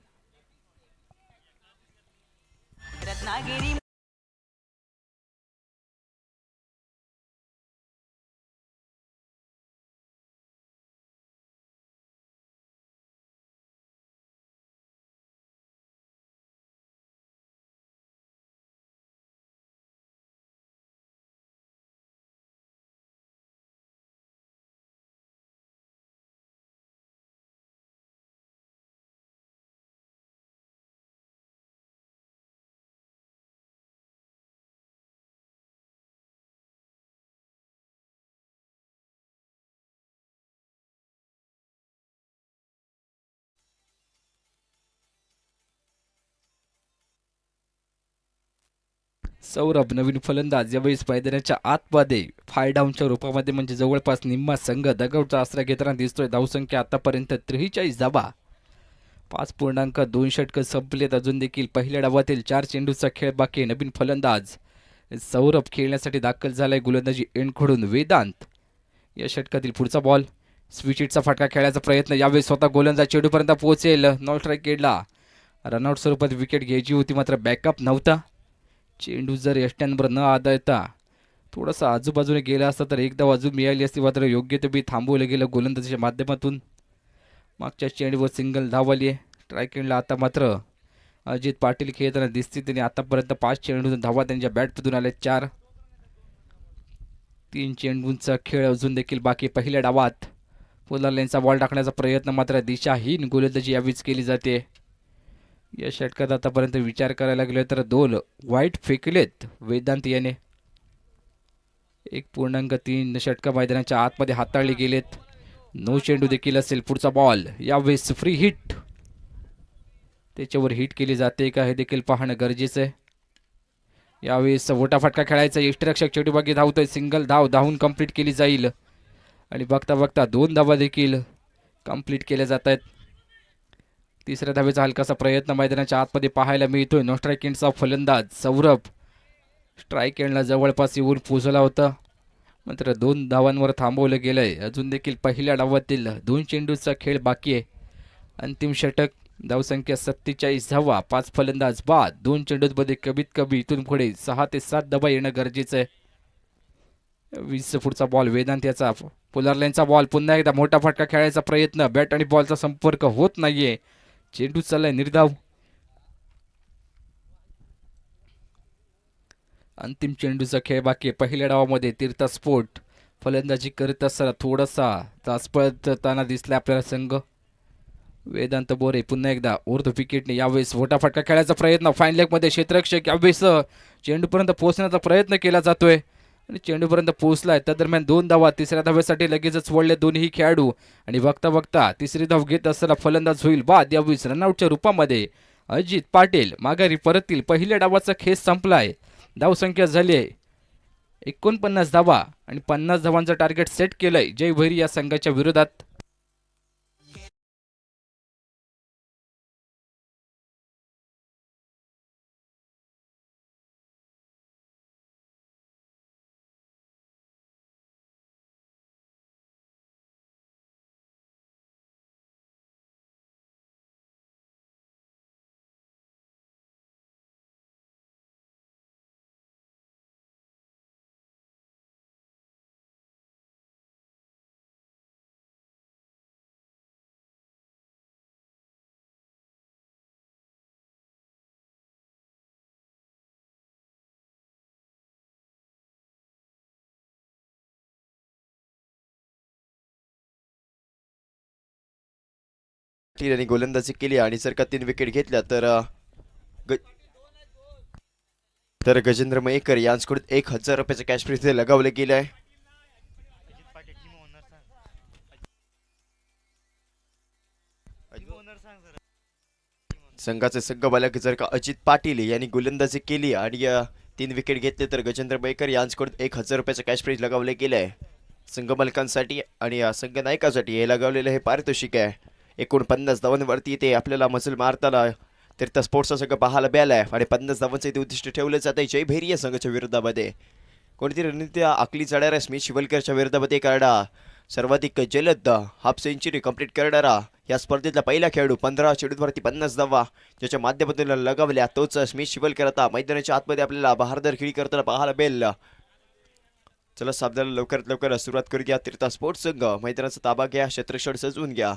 Speaker 1: सौरभ नवीन फलंदाज यावेळी मैदानाच्या आतमध्ये फायडाऊनच्या रूपामध्ये म्हणजे जवळपास निम्मा संघ दगौटचा आसरा घेताना दिसतोय. धावसंख्या आतापर्यंत 43 धावा, 5.2 षटकं संपलेत. अजून देखील पहिल्या डावातील 4 चेंडूचा खेळ बाकी. नवीन फलंदाज सौरभ खेळण्यासाठी दाखल झालाय. गोलंदाजी एंडकडून वेदांत. या षटकातील पुढचा बॉल, स्विचिटचा फटका खेळायचा प्रयत्न, यावेळी स्वतः गोलंदाज चेंडूपर्यंत पोहोचेल. नॉट स्ट्राईक गेला. रनआउट स्वरूपात विकेट घ्यायची होती, मात्र बॅकअप नव्हता. चेंडू जर यष्ट्यांवर न आदळता थोडासा आजूबाजूने गेला असता तर एकदा बाजू मिळाली असती, मात्र योग्य ते बी थांबवलं गेलं गोलंदाजीच्या माध्यमातून. मागच्या चेंडूवर सिंगल धाव आली आहे. स्ट्राईक एंडला आता मात्र अजित पाटील खेळताना दिसते. त्यांनी आतापर्यंत 5 चेंडूतून धावा त्यांच्या बॅटमधून आल्या 4. 3 चेंडूंचा खेळ अजून देखील बाकी. पहिल्या डावात पोलार्ड बॉल टाकण्याचा प्रयत्न, मात्र दिशाहीन गोलंदाजी यावीच केली जाते. या षटकात आतापर्यंत विचार करायला गेलो तर 2 वाईट फेकलेत वेदांत याने. 1.3 षटका मैदानाच्या आतमध्ये हाताळली गेलेत. 9 चेंडू देखील असेल. पुढचा बॉल, यावेळेस फ्री हिट. त्याच्यावर हिट केली जाते का हे देखील पाहणं गरजेचं आहे. यावेळेस मोठा फटका खेळायचा. यष्टीरक्षक चेंडू बागी धावतोय. सिंगल धाव धावून कंप्लीट केली जाईल आणि बघता बघता 2 धावा देखील कंप्लीट केल्या जात आहेत. तिसऱ्या धावेचा हलकासा प्रयत्न मैदानाच्या आतमध्ये पाहायला मिळतोय. नो स्ट्राईक एंडचा फलंदाज सौरभ स्ट्राईक एंडला जवळपास येऊन पोहोचला होता, मात्र 2 धावांवर थांबवलं गेलंय. अजून देखील पहिल्या डावातील 2 चेंडूचा खेळ बाकी आहे. अंतिम षटक, धावसंख्या 47 धावा, 5 फलंदाज बाद. 2 चेंडूंमध्ये कमीत कमी इथून पुढे 6 ते 7 धावा येणं गरजेचं आहे. 20 फूटचा बॉल वेदांत याचा. पोलार्ड बॉल, पुन्हा एकदा मोठा फटका खेळायचा प्रयत्न. बॅट आणि बॉलचा संपर्क होत नाहीये. चेंडू चाललाय निर्धाव. अंतिम चेंडूचा खेळ बाकी. पहिल्या डावामध्ये तीर्थस्फोट फलंदाजी करत असताना थोडासा तासपळताना दिसला आपल्याला संघ. वेदांत बोरे पुन्हा एकदा ओर्ध विकेटने यावेळेस मोठा फटका खेळायचा प्रयत्न. फाईन लेगमध्ये क्षेत्ररक्षक यावेळेस चेंडूपर्यंत पोहोचण्याचा प्रयत्न केला जातोय आणि चेंडूपर्यंत पोहोचलाय. त्या दरम्यान 2 धावा. तिसऱ्या धावेसाठी लगेचच वळले दोन्ही खेळाडू आणि बघता बघता तिसरी धाव घेत असताना फलंदाज होईल बाद. यावेळेस रनआउटच्या रूपामध्ये अजित पाटील माघारी परततील. पहिल्या डावाचा खेळ संपलाय. धावसंख्या झाली आहे 49 धावा आणि 50 धावांचं टार्गेट सेट केलंय जय भैरी या संघाच्या विरोधात.
Speaker 2: आणि गोलंदाजी केली आणि जर का 3 विकेट घेतल्या तर गजेंद्र मयेकर यांच्याकडून 1000 रुपयाचं कॅश प्राइज लगावलं गेलं आहे. संघाचे संघ बालक जर का अजित पाटील यांनी गोलंदाजी केली आणि 3 विकेट घेतले तर गजेंद्र मयेकर यांच्याकडून 1000 रुपयाचं कॅश प्राइज लगावलं गेलं आहे संघ मालकांसाठी आणि संघ नायकासाठी हे लगावलेलं हे पारितोषिक आहे. 49 धावांवरती ते आपल्याला मजल मारताना तीर्थ स्पोर्ट्सचा संघ पाहायला मिळालाय आणि 50 धावांचं इथे उद्दिष्ट ठेवलं जात आहे जय भैरी या संघाच्या विरोधामध्ये. कोणती रणनीती आखली जाणार आहे स्मिथ शिवलकरच्या विरोधामध्ये करणार सर्वाधिक जलद हाफ सेंचुरी कंप्लीट करणारा या स्पर्धेतला पहिला खेळाडू 15 चेंडूवरती 50 धावा ज्याच्या माध्यमातून लगावल्या तोच स्मिथ शिवलकर आता मैदानाच्या आतमध्ये आपल्याला बहारदार खेळी करताना पाहायला मिळेल. चला साबदाला लवकरात लवकर सुरुवात करूया. तीर्थ स्पोर्ट्स संघ मैदानाचा ताबा घ्या, क्षेत्रक्षण सजवून घ्या.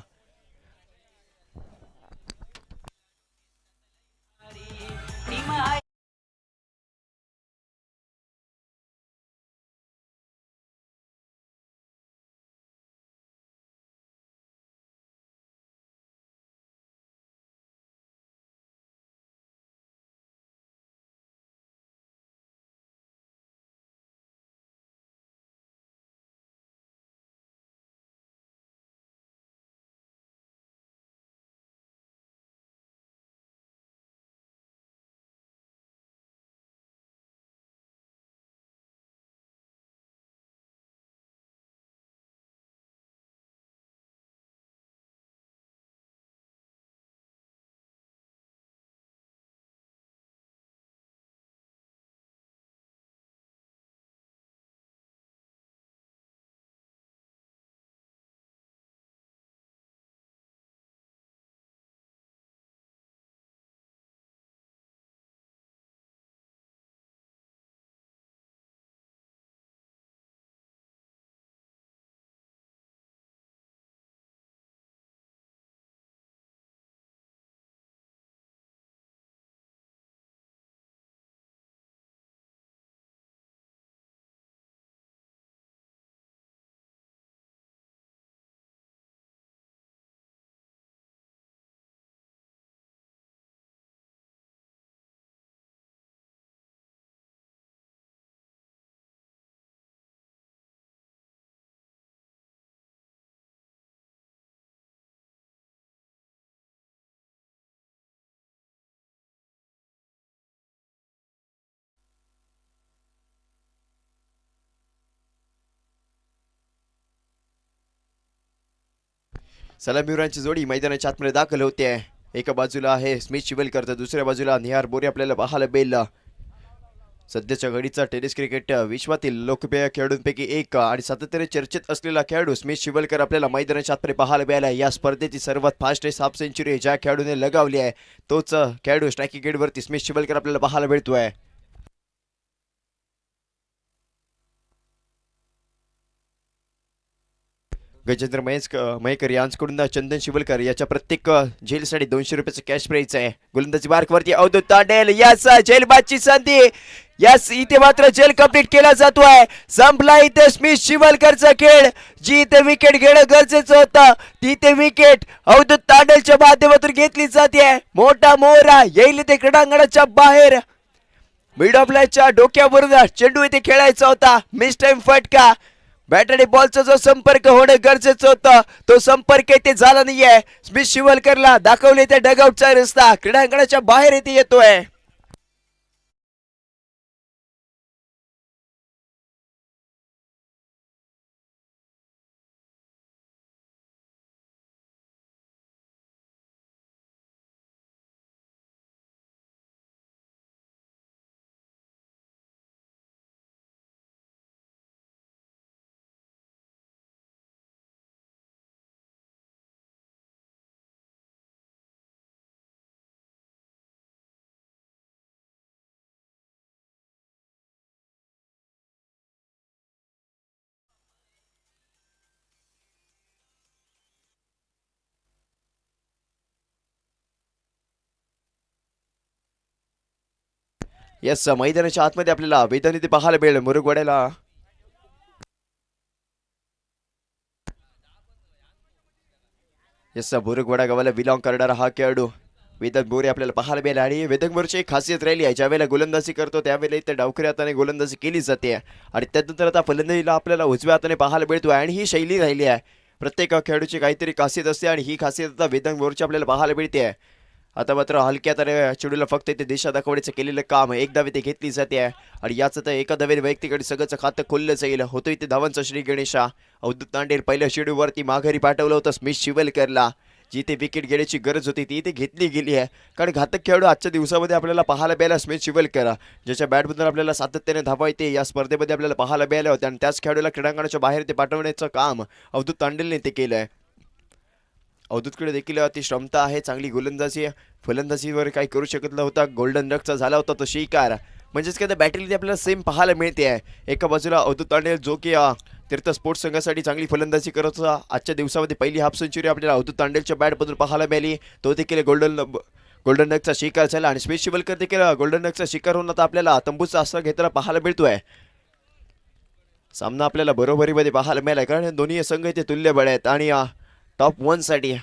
Speaker 2: सलामीवीरांची जोडी मैदानाच्या आतमध्ये दाखल होते. एका बाजूला आहे स्मिथ शिवलकर तर दुसऱ्या बाजूला निहार बोरे आपल्याला पाहायला मिळेल. सध्याच्या घडीचा टेनिस क्रिकेट विश्वातील लोकप्रिय खेळाडूंपैकी एक आणि सातत्याने चर्चेत असलेला खेळाडू स्मिथ शिवलकर आपल्याला मैदानाच्या आतमध्ये पाहायला मिळाला. या स्पर्धेची सर्वात फास्टेस्ट हाफ सेंचुरी ज्या खेळाडूने लगावली आहे तोच खेळाडू स्ट्रायकिंग गेटवरती स्मिथ शिवलकर आपल्याला पाहायला मिळतोय. गजेंद्र मयेकर यांच्याकडून चंदन शिवलकर याच्या प्रत्येक झेलसाठी 200 रुपयाचं कॅश प्राइज आहे. गोलंदाजी मार्कवरती अवधूत तांडेल यास झेलबादची संधी यास इथे मात्र झेल कंप्लीट केला जातोय. संपला इथे स्मिथ शिवलकरचा खेळ. जी इथे विकेट घेणं गरजेचं होतं ती इथे विकेट अवधूत तांडेलच्या माध्यमातून घेतली जाते. मोठा मोहरा येईल इथे क्रीडांगणाच्या बाहेर. मिड ऑफ लाईनच्या डोक्यावरून चेंडू इथे खेळायचा होता. मिस टाइम फटका. बॅट आणि बॉलचा जो संपर्क होणं गरजेचं होतं तो संपर्क इथे झाला नाहीये. स्मिथ शिवलकरला दाखवले त्या डगआउटचा रस्ता क्रीडांगणाच्या बाहेर इथे येतोय. यस मैदानाच्या आतमध्ये आपल्याला वेदन इथे पाहायला मिळेल. मुरुगवाड्याला यस मुरुगवाडा गावाला बिलॉंग करणारा हा खेळाडू वेदन बोरे आपल्याला पाहायला मिळेल. आणि वेदन बोरेची एक खासियत राहिली आहे ज्यावेळेला गोलंदाजी करतो त्यावेळेला इथे डावखऱ्या हाताने गोलंदाजी केली जाते आणि त्यानंतर आता फलंदाजीला आपल्याला उजव्या हाताने पाहायला मिळतो आणि ही शैली राहिली आहे. प्रत्येक खेळाडूची काहीतरी खासियत असते आणि ही खासियत आता वेदन बोरेची आपल्याला पाहायला मिळते. आता मात्र हलक्या तर चेंडूला फक्त इथे दिशा दाखवण्याचं केलेलं काम एक धाव इथे घेतली जाते आणि याच तर एका धावेने वैयक्तिक सगळंच खातं खोललं जाईल. होतो इथे धावांचा श्री गणेशा. अवधूत तांडेल पहिल्या चेंडूवरती माघारी पाठवलं होतं स्मिथ शिवलकरला. जी ते विकेट घेण्याची गरज होती ती इथे घेतली गेली आहे. कारण घातक खेळाडू आजच्या दिवसामध्ये आपल्याला पाहायला मिळाला स्मिथ शिवलकर, ज्याच्या बॅटमधून आपल्याला सातत्याने धावा येते या स्पर्धेमध्ये आपल्याला पाहायला मिळाल्या होत्या आणि त्याच खेळाडूला क्रीडांगणाच्या बाहेर ते पाठवण्याचं काम अवधूत तांडेलने ते केलं आहे. अवधूतकडे देखील ती क्षमता आहे, चांगली गोलंदाजी, फलंदाजीवर काही करू शकत नव्हता. गोल्डन डकचा झाला होता तो शिकार. म्हणजेच काय बॅटरीमध्ये आपल्याला सेम पाहायला मिळते आहे. एका बाजूला अवधूत तांडेल जो की तीर्थ स्पोर्ट्स संघासाठी चांगली फलंदाजी करत होता. आजच्या दिवसामध्ये पहिली हाफ सेंचुरी आपल्याला अवधूत तांडेलच्या बॅटमधून पाहायला मिळाली. तो देखील गोल्डन डकचा शिकार झाला आणि स्मिथ शिवलकर देखील गोल्डन डकचा शिकार होऊन आता आपल्याला तंबूचा आसरा घेताना पाहायला मिळतोय. सामना आपल्याला बरोबरीमध्ये पाहायला मिळाला कारण दोन्ही संघ इथे तुल्यबळ आहेत आणि टॉप 1 साठी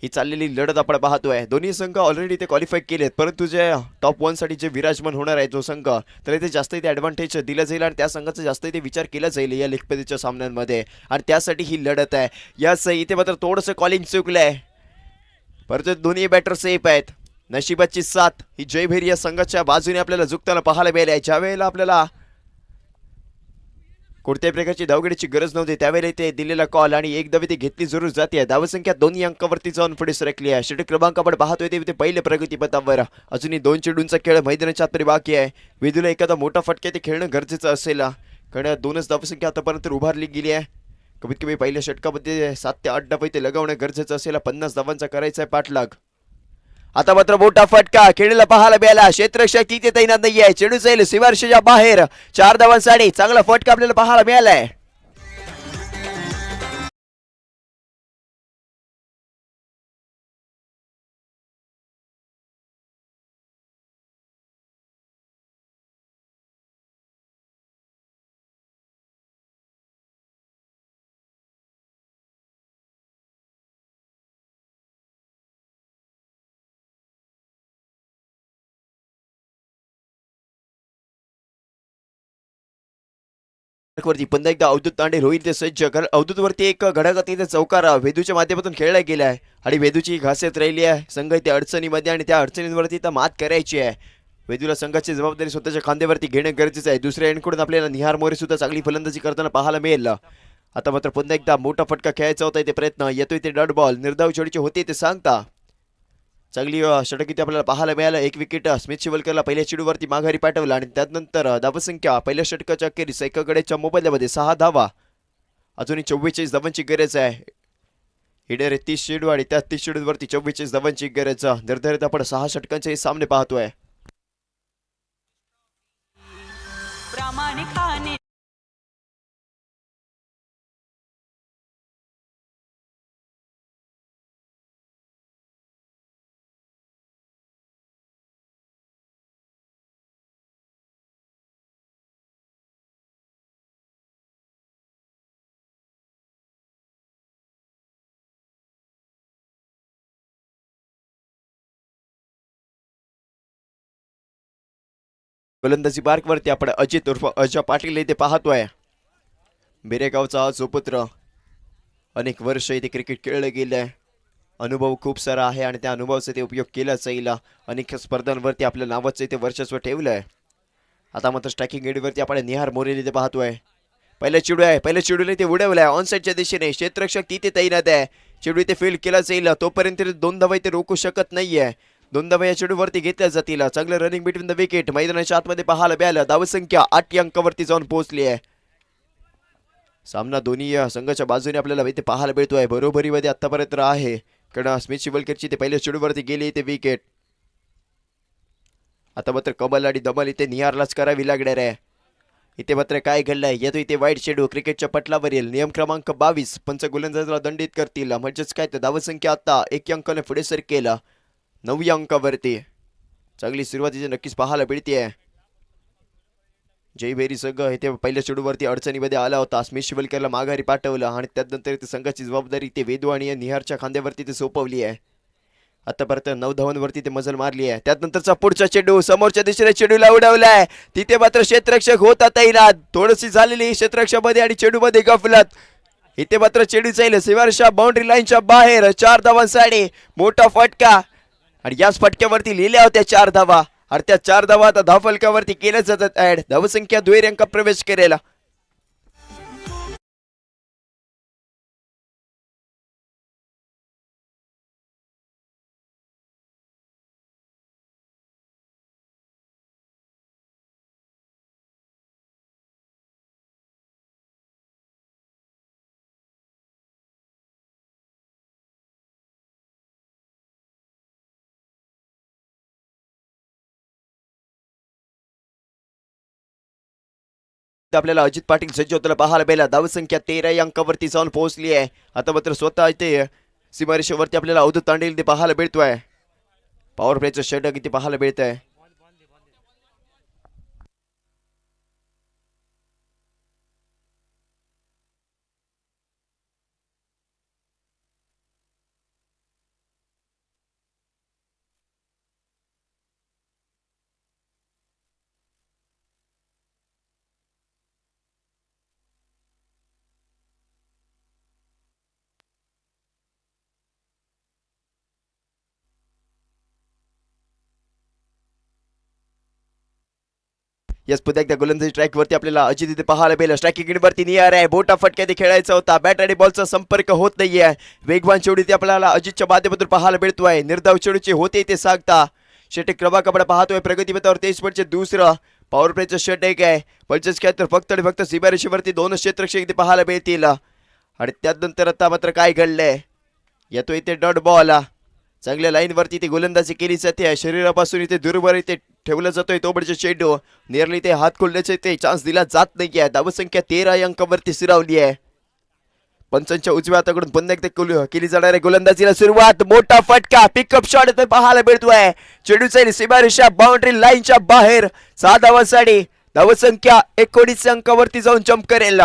Speaker 2: ही चाललेली लढत आपण पाहतोय. दोन्ही संघ ऑलरेडी ते क्वालिफाय केलेत, परंतु जे टॉप 1 साठी जे विराजमान होणार आहे जो संघ, तर इथे जास्त इथे ॲडव्हान्टेज दिला जाईल आणि त्या संघाचा जास्त इथे विचार केला जाईल या लीगपतीच्या सामन्यांमध्ये आणि त्यासाठी ही लढत आहे. याच इथे मात्र थोडंसं कॉलिंग चुकलंय, परंतु दोन्ही बॅटर सेफ आहेत. नशिबाची साथ ही जयभैरी या संघाच्या बाजूने आपल्याला झुकताना पाहायला मिळाली आहे. ज्या वेळेला आपल्याला कोणत्याही प्रकारची धावगडीची गरज नव्हती त्यावेळेला ते दिलेला कॉल आणि एक धाव ती घेतली जरूर जाते. धावसंख्या 2 अंकावरती जाऊन पुढे सरकली आहे. षटक क्रमांक आपण पाहतोय ते पहिले प्रगतीपथावर. अजूनही 2 चेंडूंचा खेळ मैदानाच्या आतमध्ये बाकी आहे. वेदूला एखादा मोठा फटका ते खेळणं गरजेचं असेल कारण 2च धावसंख्या आतापर्यंत उभारली गेली आहे. कमीत कमी पहिल्या षटकामध्ये 7 ते 8 धावा इथे लगावणं गरजेचं असेल. 50 धावांचा करायचा आहे पाठलाग. आता मात्र मोठा फटका खेळीला पाहायला मिळाला. क्षेत्ररक्षक तिथे तैनात नाहीये. चेंडू जाईल सीमारेषेच्या बाहेर. 4 धावांसाठी चांगला फटका आपल्याला पाहायला मिळालाय. वरती पुन्हा एकदा अवधूत तांडेल होईल ते सज्ज. कारण अवधूत वरती एक घडाघात इथे चौकार वेदूच्या माध्यमातून खेळला गेला आहे आणि वेदूची घासियत राहिली आहे संघ इथे अडचणीमध्ये आणि त्या अडचणींवरती तर मात करायची आहे. वेदूला संघाची जबाबदारी स्वतःच्या खांद्यावरती घेणं गरजेचं आहे. दुसऱ्या एंडकडून आपल्याला निहार मोरे सुद्धा चांगली फलंदाजी करताना पाहायला मिळेल. आता मात्र पुन्हा एकदा मोठा फटका खेळायचा होता इथे प्रयत्न येतोय ते डॉट बॉल निर्धाव जोडीचे होते ते सांगता. चांगली षटक इथे आपल्याला पाहायला मिळालं. एक विकेट स्मिथ शिवलकरला पहिल्या चेंडूवरती माघारी पाठवला आणि त्यानंतर धावसंख्या पहिल्या षटकाच्या अखेरीस एका गड्याच्या मोबदल्यामध्ये 6 धावा. अजूनही 44 धावांची गरज आहे. हिडर 30 चेंडू आणि त्या 30 चेंडूवरती 44 धावांची गरज. निर्धारित आपण 6 षटकांचे सामने पाहतोय.
Speaker 3: प्रामाणिकाने
Speaker 2: गोलंदाजी मार्कवरती आपण अजित उर्फ अजय पाटील इथे पाहतोय. बिरेगावचा सुपुत्र, अनेक वर्ष इथे क्रिकेट खेळलं गेलंय. अनुभव खूप सारा आहे आणि त्या अनुभवाचा ते उपयोग केला जाईल. अनेक स्पर्धांवरती आपल्या नावाचं इथे वर्चस्व ठेवलंय. आता मात्र स्ट्रायकिंग एडवरती आपण निहार मोरे इथे पाहतोय. पहिला चेंडू आहे, पहिल्या चेंडूला इथे उडवलाय ऑनसाइडच्या दिशेने. क्षेत्ररक्षक तिथे तैनात आहे. चेंडू इथे फील्ड केला जाईल. तोपर्यंत 2 धावा इथे रोखू शकत नाहीये. 2 धावा या चेंडूवरती घेतल्या जातील. चांगलं रनिंग बिटवीन द विकेट मैदानाच्या आतमध्ये पाहायला मिळालं. धावसंख्या 8 अंकावरती जाऊन पोहोचली आहे. सामना दोन्ही संघाच्या बाजूने आपल्याला इथे पाहायला मिळतोय. बरोबरीमध्ये आतापर्यंत आहे कारण स्मिथ शिवलकरची ते पहिल्या चेंडूवरती गेली इथे विकेट. आता मात्र कमल आणि दमल इथे निहारलाच करावी लागणार आहे. इथे मात्र काय घडलंय येतो इथे वाईट चेंडू क्रिकेटच्या पटलावरील. नियम क्रमांक 22 पंच गोलंदाजाला दंडित करतील. म्हणजेच काय तर धावसंख्या आता 1 अंकाने पुढे सरकेल 9 अंकावरती. चांगली सुरुवातीची नक्कीच पाहायला मिळते. जयभैरी संघ इथे पहिल्या चेंडूवरती अडचणीमध्ये आला होता. स्मिथ शिवलकरला माघारी पाठवलं आणि त्यानंतर इथे संघाची जबाबदारी ते वेदू आणि निहारच्या खांद्यावरती ते सोपवली आहे. आतापर्यंत 9 धावांवरती ते मजल मारली आहे. त्यानंतरचा पुढचा चेंडू समोरच्या दिशेने चेंडूला उडवलाय. तिथे मात्र क्षेत्ररक्षक होता तैनात. थोडीशी झालेली क्षेत्ररक्षकामध्ये आणि चेंडूमध्ये गफलत. इथे मात्र चेंडू जाईल सीमारेषा बाउंड्री लाईनच्या बाहेर. 4 धावांसाठी मोठा फटका आणि याच फटक्यावरती लिहिल्या होत्या 4 धावा. आणि त्या 4 धावा आता धावफलकावरती केल्या जातात ऍड. धावसंख्या 2 अंक प्रवेश करेल. इथं आपल्याला अजित पाटील सज्ज होताना पाहायला मिळाला. धावसंख्या 13 या अंकावरती जाऊन पोहोचली आहे. आता मात्र स्वतः इथे सीमारेषेवरती आपल्याला अवधूत तांडेल इथे पाहायला मिळतोय. पॉवर प्लेचं षटक इथे पाहायला मिळत आहे. यस पुन्हा एकदा गोलंदाजी ट्रॅक वरती आपल्याला अजित इथे पाहायला मिळेल. स्ट्रायकिंग वरती नियर आहे. बोटा फटक्याने खेळायचा होता. बॅट आणि बॉलचा संपर्क होत नाहीये. वेगवान चेंडू इथे आपल्याला अजितच्या माध्यमातून पाहायला मिळतोय. निर्धाव चेंडूचे होते इथे सांगता. षटक क्रमांकाकडे पाहतोय प्रगतीपथावर 23 दुसरं पॉवर प्लेचं षटक आहे. पंचेस काय तर फक्त आणि फक्त सीमारेषेवरती 2 क्षेत्ररक्षक इथे पाहायला मिळतील. आणि त्यानंतर आता मात्र काय घडलंय, येतो इथे डॉट बॉल. चांगल्या लाईन वरती इथे गोलंदाजी केली जाते. शरीरापासून इथे दूरवर इथे ठेवला जातोय तोबडचे चेंडू. नियरली ते हात खोलण्याचे ते चान्स दिला जात नाहीये. धावसंख्या 13 या अंकावरती स्थिरावली आहे. पंचांच्या उजव्या हाताकडून पुन्हा एकदा केली जाणाऱ्या गोलंदाजीला सुरुवात. मोठा फटका पिकअप शॉट इथे पाहायला मिळतोय. चेंडूचा सीमारेषा बाउंड्री लाईनच्या बाहेर 6 धावांसाठी. धावसंख्या 19 अंकावरती जाऊन जम्प करेल.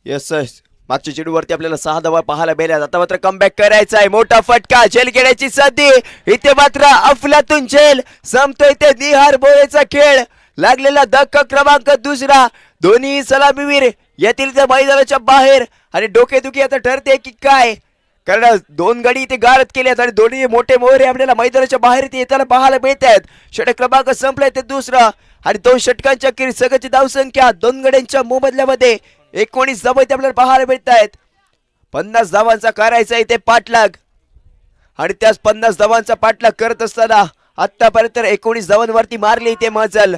Speaker 2: येस मागच्या चेंडूवरती आपल्याला 6 धावा पाहायला मिळाल्या. आता मात्र कमबॅक करायचा आहे. मोठा फटका. झेल घेण्याची संधी इथे मात्र अफलातून झेल संपतोय ते निहार बोळेचा खेळ. लागलेला धक्का क्रमांक दुसरा. दोन्ही सलामीवीर येथील त्या मैदानाच्या बाहेर. आणि डोकेदुखी आता ठरते की काय, कारण 2 गडी इथे गारद केल्यात आणि दोन्ही मोठे मोहरे आपल्याला मैदानाच्या बाहेर इथे येताना पाहायला मिळत आहेत. षटक क्रमांक संपलाय ते दुसरा. आणि 2 षटकांच्या अखेरीस सगळ्याची धावसंख्या 2 गड्यांच्या मोबदल्यामध्ये 19 धावा इथे आपल्याला पाहायला मिळत आहेत. 50 धावांचा करायचा इथे पाठलाग. आणि त्याच 50 धावांचा पाठलाग करत असताना आतापर्यंत 19 धावांवरती मारली इथे मजल.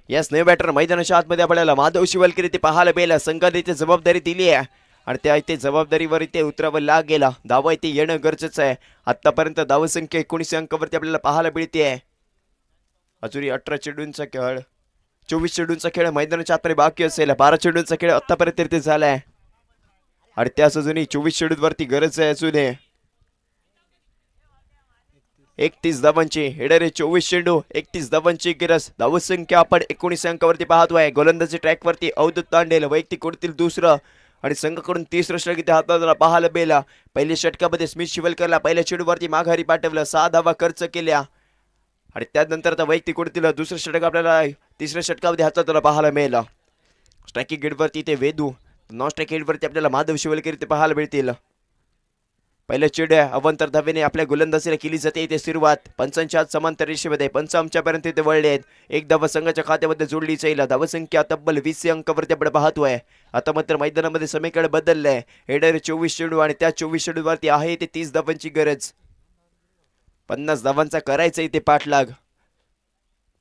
Speaker 2: यस नवे बॅटर मैदानाच्या आतमध्ये आपल्याला माधव शिवलकर इथे पाहायला मिळाला. संघाने इथे जबाबदारी दिली आहे आणि त्या इथे जबाबदारीवर इथे उतरावं लागेला. धावा इथे येणं गरजेचं आहे. आतापर्यंत धावसंख्या 19 अंकावरती आपल्याला पाहायला मिळते आहे. अजूनही 18 चेंडूंचा खेळ, 24 चेंडूंचा खेळ मैदानाच्या आतमध्ये बाकी असेल. 12 चेंडूंचा खेळ आतापर्यंत इथे झालाय आणि त्याच अजूनही 24 चेंडूंवरती गरज आहे. अजूनही 31 धावांची हेडर आहे. 24 चेंडू 31 धावांची गरज. धावसंख्या आपण 19 अंकावरती पाहतोय. गोलंदाजी ट्रॅक वरती अवधूत तांडेल वैयक्तिक कोणतील दुसरं आणि संघाकडून 30 षटक इथे हाताळताना पाहायला मिळाला. पहिल्या षटकामध्ये स्मिथ शिवलकरला पहिल्या चेंडूवरती माघारी पाठवलं. 6 धावा खर्च केल्या आणि त्यानंतर आता वैयक्तिक कोणतील दुसरं षटक आपल्याला 3ऱ्या षटकामध्ये हाताळताना पाहायला मिळाला. स्ट्रायकिंग गेटवरती इथे वेदू, नॉन स्ट्राईक गेटवरती आपल्याला माधव शिवलकर इथे पाहायला मिळतील. पहिल्या चेंडू अवंतर धावेने आपल्या गोलंदाजीला केली जाते इथे सुरुवात. पंचांच्या समांतर रेषेमध्ये पंच आमच्यापर्यंत इथे वळले आहेत. एक धावा संघाच्या खात्यामध्ये जोडली जाईल. धावसंख्या तब्बल 20 अंकावरती आपण पाहतोय. आता मात्र मैदानामध्ये समीकरण बदललंय. हेडर 24 चेंडू आणि त्या 24 चेंडूवरती आहे इथे 30 धावांची गरज. 50 धावांचा करायचा इथे पाठलाग.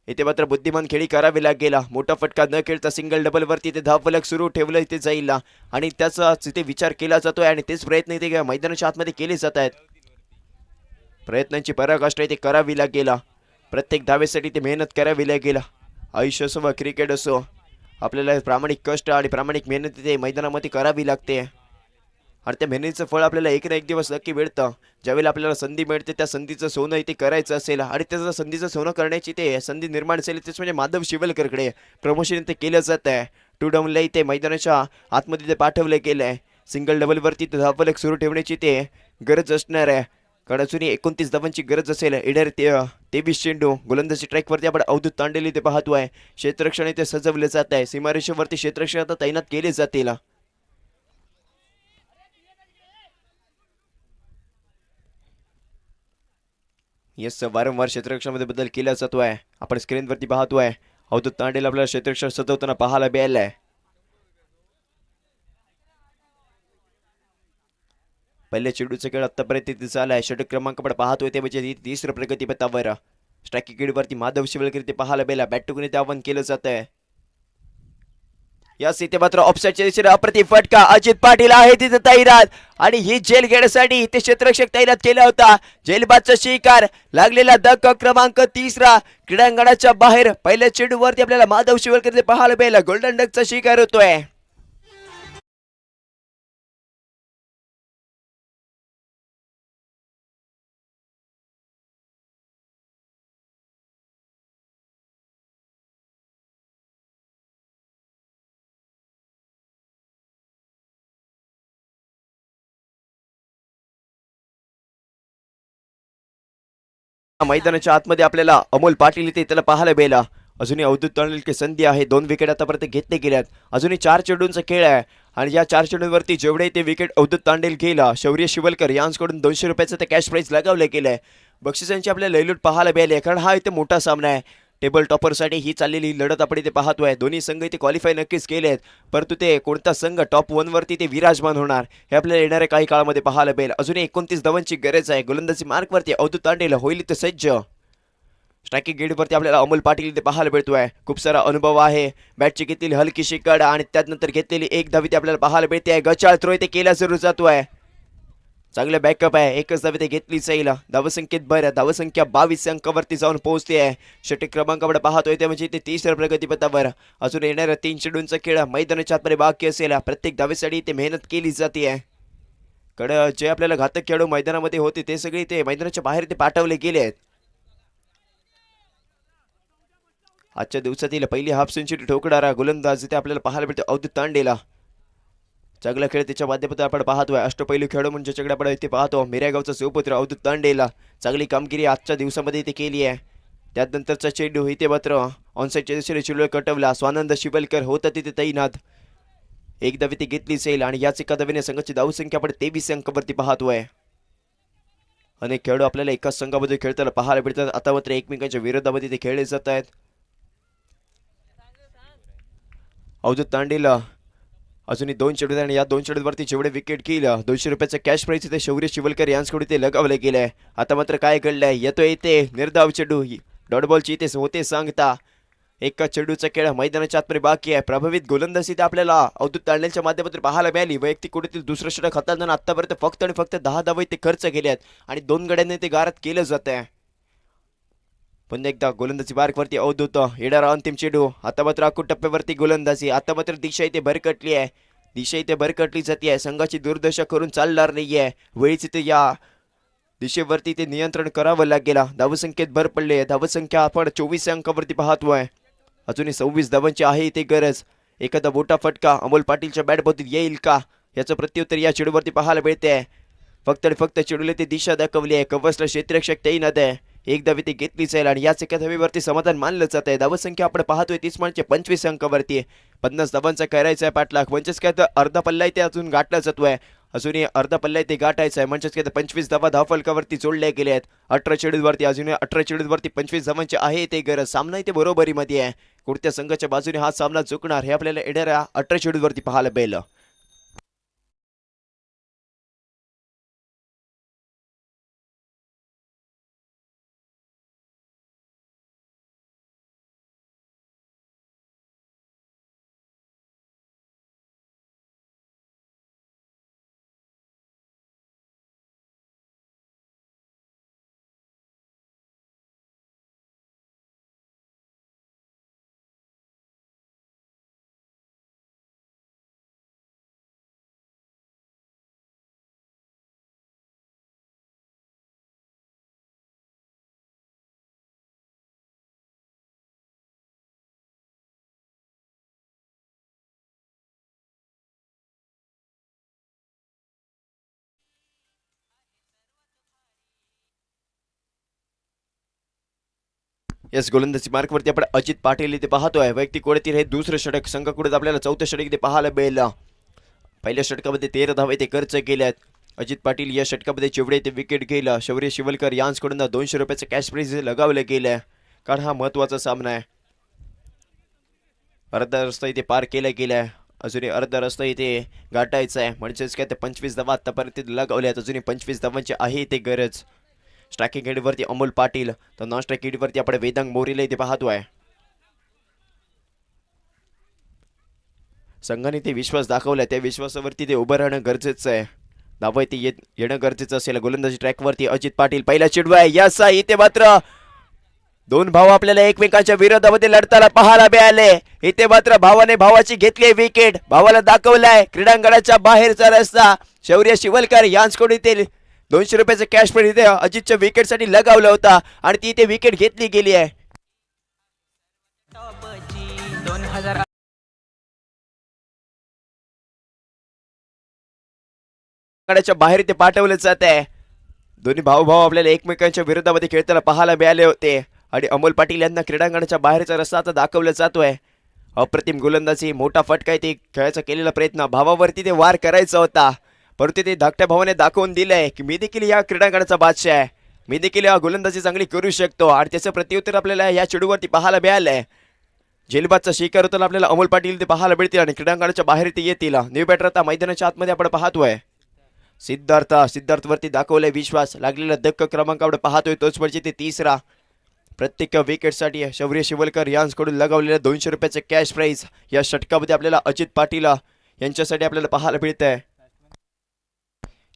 Speaker 2: इथे मात्र बुद्धिमान खेळी करावी लागेल. मोठा फटका न खेळता सिंगल डबल वरती इथे धावफलक सुरू ठेवलं इथे जाईल आणि त्याचा इथे विचार केला जातोय आणि तेच प्रयत्न इथे मैदानाच्या आतमध्ये केले जात आहेत. प्रयत्नांची पराकाष्ठा इथे करावी लागेल. प्रत्येक धावेसाठी इथे मेहनत करावी लागेल. आयुष्य असो व क्रिकेट असो, आपल्याला प्रामाणिक कष्ट आणि प्रामाणिक मेहनत इथे मैदानामध्ये करावी लागते. आणि त्या मेहनतीचं फळ आपल्याला एक ना एक दिवस नक्की मिळतं. ज्यावेळेला आपल्याला संधी मिळते त्या संधीचं सोनं इथे करायचं असेल आणि त्याचं संधीचं सोनं करण्याची ते संधी निर्माण असेल तेच म्हणजे माधव शिवलकरकडे प्रमोशन ते केलं जात आहे. 2 डाऊनला इथे मैदानाच्या आतमध्ये ते पाठवलं गेलं आहे. सिंगल डबलवरती धावफलक सुरू ठेवण्याची ते गरज असणार आहे. कारण अजूनही 29 धावांची गरज असेल. इडर 23 चेंडू गोलंदाजी ट्रॅकवरती आपण अवधूत तांडेल इथे पाहतोय. क्षेत्ररक्षण इथे सजवले जात आहे. सीमारेषेवरती क्षेत्ररक्षण आता तैनात केले जातील. येस वारंवार क्षेत्ररक्षणामध्ये बदल केला जातोय. आपण स्क्रीनवरती पाहतोय अवधूत तांडेल आपल्याला क्षेत्ररक्षण सजवताना पाहायला मिळालंय. पहिल्या चेंडूचा खेळ आतापर्यंत तिथे झालाय. षटक क्रमांक आपण पाहतोय ते म्हणजे तिसरं प्रगतीपथावर स्ट्रायकिंग गेडवरती माधव शिवलकर ते पाहायला मिळाला. बॅट टुकून ते आव्हान केलं जात आहे. यास इथे मात्र ऑफसाईडच्या दिशेने अप्रतिम फटका. अजित पाटील आहे तिथे तैनात आणि ही जेल घेण्यासाठी ते क्षेत्ररक्षक तैनात केला होता. जेलबादचा शिकार लागलेला धक्का क्रमांक 3 क्रीडांगणाच्या बाहेर पहिल्या चेंडूवरती आपल्याला माधव शिवलकर ते पाहायला मिळाला. गोल्डन डकचा शिकार होतोय. मैदानाच्या आतमध्ये आपल्याला अमोल पाटील इथे त्याला पाहायला मिळाला. अजूनही अवधूत तांडेल संधी आहे. 2 विकेट आतापर्यंत घेतले गेल्यात. अजूनही 4 चेंडूंचा खेळ आहे आणि या 4 चेंडूंवरती जेवढे ते विकेट अवधूत तांडेल गेला शौर्य शिवलकर यांच्याकडून 200 रुपयाचं ते कॅश प्राईज लगावलं गेलंय. बक्षिसांची आपल्याला लयलूट पाहायला मिळाली आहे कारण हा इथे मोठा सामना आहे. टेबल टॉपरसाठी ही चाललेली लढत आपण इथे पाहतोय. दोन्ही संघ इथे क्वालिफाय नक्कीच केलेत परंतु ते कोणता संघ टॉप 1 वरती ते विराजमान होणार हे आपल्याला येणाऱ्या काही काळामध्ये पाहायला मिळेल. अजूनही 29 धावांची गरज आहे. गोलंदाजी मार्कवरती अवधूत तांडेल होईल इथे सज्ज. स्ट्रायकिंग गेटवरती आपल्याला अमोल पाटील इथे पाहायला मिळतोय. खूप सारा अनुभव आहे. बॅटची घेतलेली हलकीशी कड आणि त्यानंतर घेतलेली एक धावी आपल्याला पाहायला मिळते. गचाळ थ्रो इथे केला जरूर जातोय. चांगला बॅकअप आहे. एकच धावी ते घेतली जाईल. धावसंख्येत बरं धावसंख्या 22 अंकावरती जाऊन पोहोचते आहे. षटक क्रमांक आपण पाहतोय ते म्हणजे ते 30 प्रगतीपथावर अजून येणाऱ्या 3 चेंडूंचा खेळ मैदानाच्या आतमध्ये बाकी असेल. प्रत्येक धावेसाठी ते मेहनत केली जाते आहे. कडे जे आपल्याला घातक खेळाडू मैदानामध्ये होते ते सगळे ते मैदानाच्या बाहेर ते पाठवले गेले आहेत. आजच्या दिवसातील पहिली हाफ सेंचुरी ठोकणारा गोलंदाज इथे आपल्याला पाहायला मिळतो अवधूत तांडेला. चांगला खेळ त्याच्या माध्यमातून आपण पाहतोय. अष्टपैलू खेळाडू म्हणजे ज्याच्याकडे आपण इथे पाहतो मिऱ्यागावचा शिवपुत्र अवधूत तांडेला. चांगली कामगिरी आजच्या दिवसामध्ये इथे केली आहे. त्यानंतरचा चेंडू इथे मात्र ऑनसाईडच्या दिशेने चिडूळ कटवला. स्वानंद शिवलकर होता तिथे तैनात. एक धावी ती घेतली जाईल आणि याच एका धावीने संघाची धावसंख्या आपण 23 अंकावरती पाहतोय. अनेक खेळाडू आपल्याला एकाच संघामध्ये खेळताना पाहायला मिळतात. आता मात्र एकमेकांच्या विरोधामध्ये ते खेळले जात आहेत. अवधूत तांडेला अजूनही 2 चेंडू आणि या 2 चेंडूवरती जेवढे विकेट केलं 200 रुपयाचं कॅश प्राईज इथे शौर्य शिवलकर यांच्याकडे ते लगावलं गेलंय. आता मात्र काय घडलंय येतोय इथे निर्धाव चेंडू डॉट बॉलची इथे होते सांगता. एका चेंडूचा खेळ मैदानाच्या आतमध्ये बाकी आहे. प्रभावित गोलंदाजी इथे आपल्याला अवधूत तांडेलच्या माध्यमातून पाहायला मिळाली. वैयक्तिक कुठेतील दुसरं षटक हाताळताना आतापर्यंत फक्त आणि फक्त 10 धावा ते खर्च केले आहेत आणि 2 गड्यांनी ते गारात केलं जात आहे. पुन्हा एकदा गोलंदाजी बारकवरती अवधूत येणारा अंतिम चेंडू. आता मात्र अकूट टप्प्यावरती गोलंदाजी. आता मात्र दिशा इथे भरकटली आहे. दिशा इथे भरकटली जाते. संघाची दुर्दशा करून चालणार नाहीये. वेळीच इथे या दिशेवरती ते नियंत्रण करावं लागेल. धावसंख्येत भर पडली आहे. धावसंख्या आपण 24 अंकावरती पाहतोय. अजूनही 26 धावांची आहे इथे गरज. एखादा मोठा फटका अमोल पाटीलच्या बॅटमधून येईल का याचं प्रत्युत्तर या चेंडूवरती पाहायला मिळते. फक्त आणि फक्त चेंडूला ते दिशा दाखवली आहे. कवचला क्षेत्ररक्षक तैनात आहे. एक धावी ती घेतली जाईल आणि याच एका धावीवरती समाधान मानलं जात आहे. धावसंख्या आपण पाहतोय तीच म्हणजे 25 अंकावरती 50 धावांचा करायचा आहे पाठलाग. म्हणजेच काय तर अर्धा पल्ला ते अजून गाठला जातोय. अजूनही अर्धा पल्ला ते गाठायचा आहे. म्हणजेच काय तर 25 धावा धावफलकावरती जोडल्या गेल्या आहेत. 18 चेंडूवरती अजूनही 18 चेंडूवरती 25 धावांची आहे ते गरज. सामना इथे बरोबरीमध्ये आहे. कोणत्या संघाच्या बाजूने हा सामना चुकणार हे आपल्याला येणाऱ्या 18 चेंडूवरती पाहायला मिळेल. यस, गोलंदाजी मार्कवरती आपण अजित पाटील इथे पाहतोय. वैयक्तिक कोड्यातील हे दुसरं षटक संघाकडून आपल्याला चौथं षटक इथे पाहायला मिळेल. पहिल्या षटकामध्ये 13 धावा इथे खर्च केल्यात. अजित पाटील या षटकामध्ये जेवढे इथे विकेट गेला. शौर्य शिवलकर यांच्याकडून 200 रुपयाचं कॅश प्राइज लगावलं गेलंय, कारण हा महत्वाचा सामना आहे. अर्धा रस्ता इथे पार केला गेलाय, अजूनही अर्धा रस्ता इथे गाठायचा आहे. म्हणजेच काय ते 25 धावा आतापर्यंत लगावल्यात. अजूनही 25 धावांची आहे इथे गरज. स्ट्रायकिंग हेडवरती अमोल पाटील, तर नॉन स्ट्रायकिंग हेडवरती आपण वेदांग मोरीला इथे पाहतोय. संघाने ते विश्वास दाखवलाय, त्या विश्वासावरती ते उभं राहणं गरजेचं आहे. धावा इथे येणं गरजेचं असेल. गोलंदाजी ट्रॅकवरती अजित पाटील, पहिला चेंडू आहे. यस, इथे मात्र दोन भाऊ आपल्याला एकमेकांच्या विरोधामध्ये लढताना पाहायला मिळाले. इथे मात्र भावाने भावाची घेतली विकेट. भावाला दाखवलाय क्रीडांगणाच्या बाहेरचा रस्ता. शौर्य शिवलकर यांच्याकडून इथे 200 रुपयाचं कॅश प्राइज इथे अजितच्या विकेटसाठी लगावला होता आणि ती इथे विकेट घेतली गेली आहे. बाहेर ते पाठवलं जात आहे. दोन्ही भाऊ आपल्याला एकमेकांच्या विरोधामध्ये खेळताना पाहायला मिळाले होते आणि अमोल पाटील यांना क्रीडांगणाच्या बाहेरचा रस्ता आता दाखवला जातोय. अप्रतिम गोलंदाजी, मोठा फटका ते खेळायचा केलेला प्रयत्न. भावावरती ते वार करायचा होता, परंतु ते धाकट्या भावाने दाखवून दिलंय की मी देखील या क्रीडांगणाचा बादशाह आहे, मी देखील या गोलंदाजी चांगली करू शकतो. आणि त्याचं प्रत्युत्तर आपल्याला या चेंडूवरती पाहायला मिळालंय. झेलबादचा शिकार होताना आपल्याला अमोल पाटील ते पाहायला मिळतील आणि क्रीडांगणाच्या बाहेर ते येतील. न्यू बॅटर आता मैदानाच्या आतमध्ये आपण पाहतोय. सिद्धार्थवरती दाखवलाय विश्वास. लागलेला धक्का क्रमांक आपण पाहतोय तोच म्हणजे ते तिसरा. प्रत्येक विकेटसाठी शौर्य शिवलकर यांच्याकडून लगावलेल्या 200 रुपयाचं कॅश प्राइज या षटकामध्ये आपल्याला अजित पाटील यांच्यासाठी आपल्याला पाहायला मिळत आहे.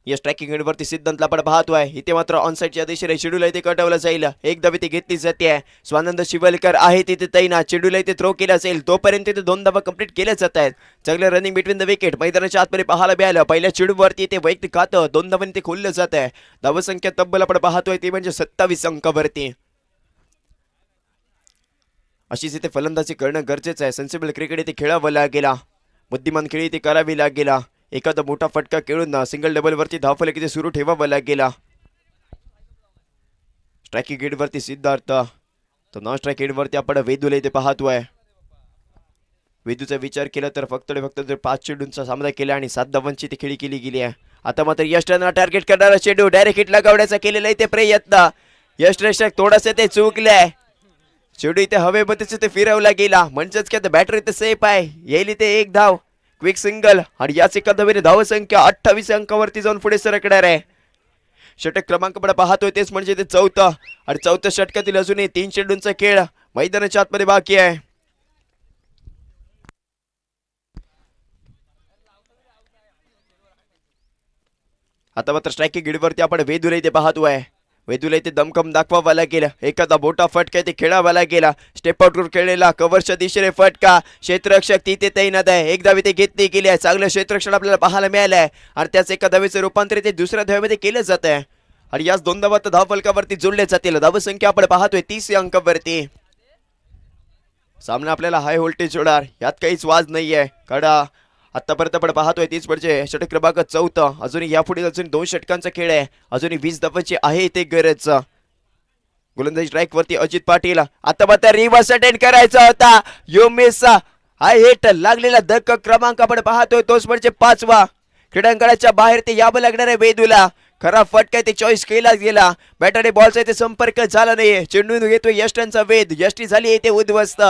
Speaker 2: या स्ट्रायकिंग हेडवरती सिद्धांतला आपण पाहतोय. इथे मात्र ऑनसाईडच्या दिशेने चेंडूला इथे कटवलं जाईल. एक धाव इथे घेतली जाते. स्वानंद शिवलकर आहे तिथे तैनात. चेंडूला इथे थ्रो केला जाईल, तोपर्यंत इथे 2 धावा कंप्लीट केल्या जात आहेत. चांगलं रनिंग बिटवीन द विकेट मैदानाच्या आतमध्ये पाहायला मिळालं. पहिल्या चेंडूवरती इथे वैयक्तिक खातं 2 धावांनी ते खोललं जात आहे. धावसंख्या तब्बल आपण पाहतोय ती म्हणजे 27 अंकावरती. अशीच इथे फलंदाजी करणं गरजेचं आहे. सेन्सिबल क्रिकेट इथे खेळावं लागेल, बुद्धिमान खेळी इथे करावी लागेल. एखादा मोठा फटका खेळून सिंगल डबल वरती धावफलक इथे सुरू ठेवावं लागेल. स्ट्रायकिंग हेडवरती सिद्धार्थ, तर नॉन स्ट्राईक हेडवरती आपण वेदूला इथे पाहतोय. वेदूचा विचार केला तर फक्त 5 चेंडूंचा सामना केला आणि 7 धावांची ती खेळी केली गेली आहे. आता मात्र यशना टार्गेट करणारा चेंडू डायरेक्ट हिट लगावण्याचा केलेला इथे प्रयत्न. यश रक्षक थोडासा ते चुकले. चेंडू इथे हवेमध्येच इथे फिरवला गेला, म्हणजेच की बॅटर इथे सेफ आहे. येईल इथे 1 धाव, क्विक सिंगल आणि याच एका धावेने धावसंख्या 28 अंकावरती जाऊन पुढे सरकणार आहे. षटक क्रमांक आपण पाहतोय तेच म्हणजे ते चौथं आणि चौथ्या षटकातील अजूनही 3 चेंडूंचा खेळ मैदानाच्या आतमध्ये बाकी आहे. आता मात्र स्ट्रायकिंग हेडवरती आपण वेदूला इथे पाहतोय. वेदूला इथे दमखम दाखवावा लागेल. एखादा मोठा फटका इथे खेळावा लागेल. स्टेप आउटवर खेळलेला कव्हरच्या दिशेने फटका. क्षेत्ररक्षक तिथे तैनात आहे. एक धाव इथे घेतली गेली आहे. चांगलं क्षेत्ररक्षण आपल्याला पाहायला मिळालं आहे आणि त्याच एका धावेचं रूपांतर इथे दुसऱ्या धावेमध्ये केलं जात आहे आणि याच 2 धावा धाव फलकावरती जोडल्या जातील. धावसंख्या आपण पाहतोय 30 अंकावरती. सामना आपल्याला हाय व्होल्टेज होणार, यात काहीच वाद नाहीये. कडा आतापर्यंत आपण पाहतोय तीच म्हणजे षटक क्रमांक 4. अजूनही यापुढे अजून 2 षटकांचा खेळ आहे. अजूनही 20 धावांची आहे इथे गरज. गोलंदाजी स्ट्राईक वरती अजित पाटील. आता मात्र रिव्हर्स अटेंड करायचा होता. You miss. हाय हिट लागलेला धक्का क्रमांक आपण पाहतोय तोच म्हणजे 5वा. क्रीडांगणाच्या बाहेर ते यावं लागणार आहे वेदूला. खरा फटका ते चॉईस केला गेला. बॅटरने बॉलचा इथे संपर्क झाला नाही. चेंडू घेतोय यष्टांचा वेध. यष्टी झाली इथे उद्ध्वस्त.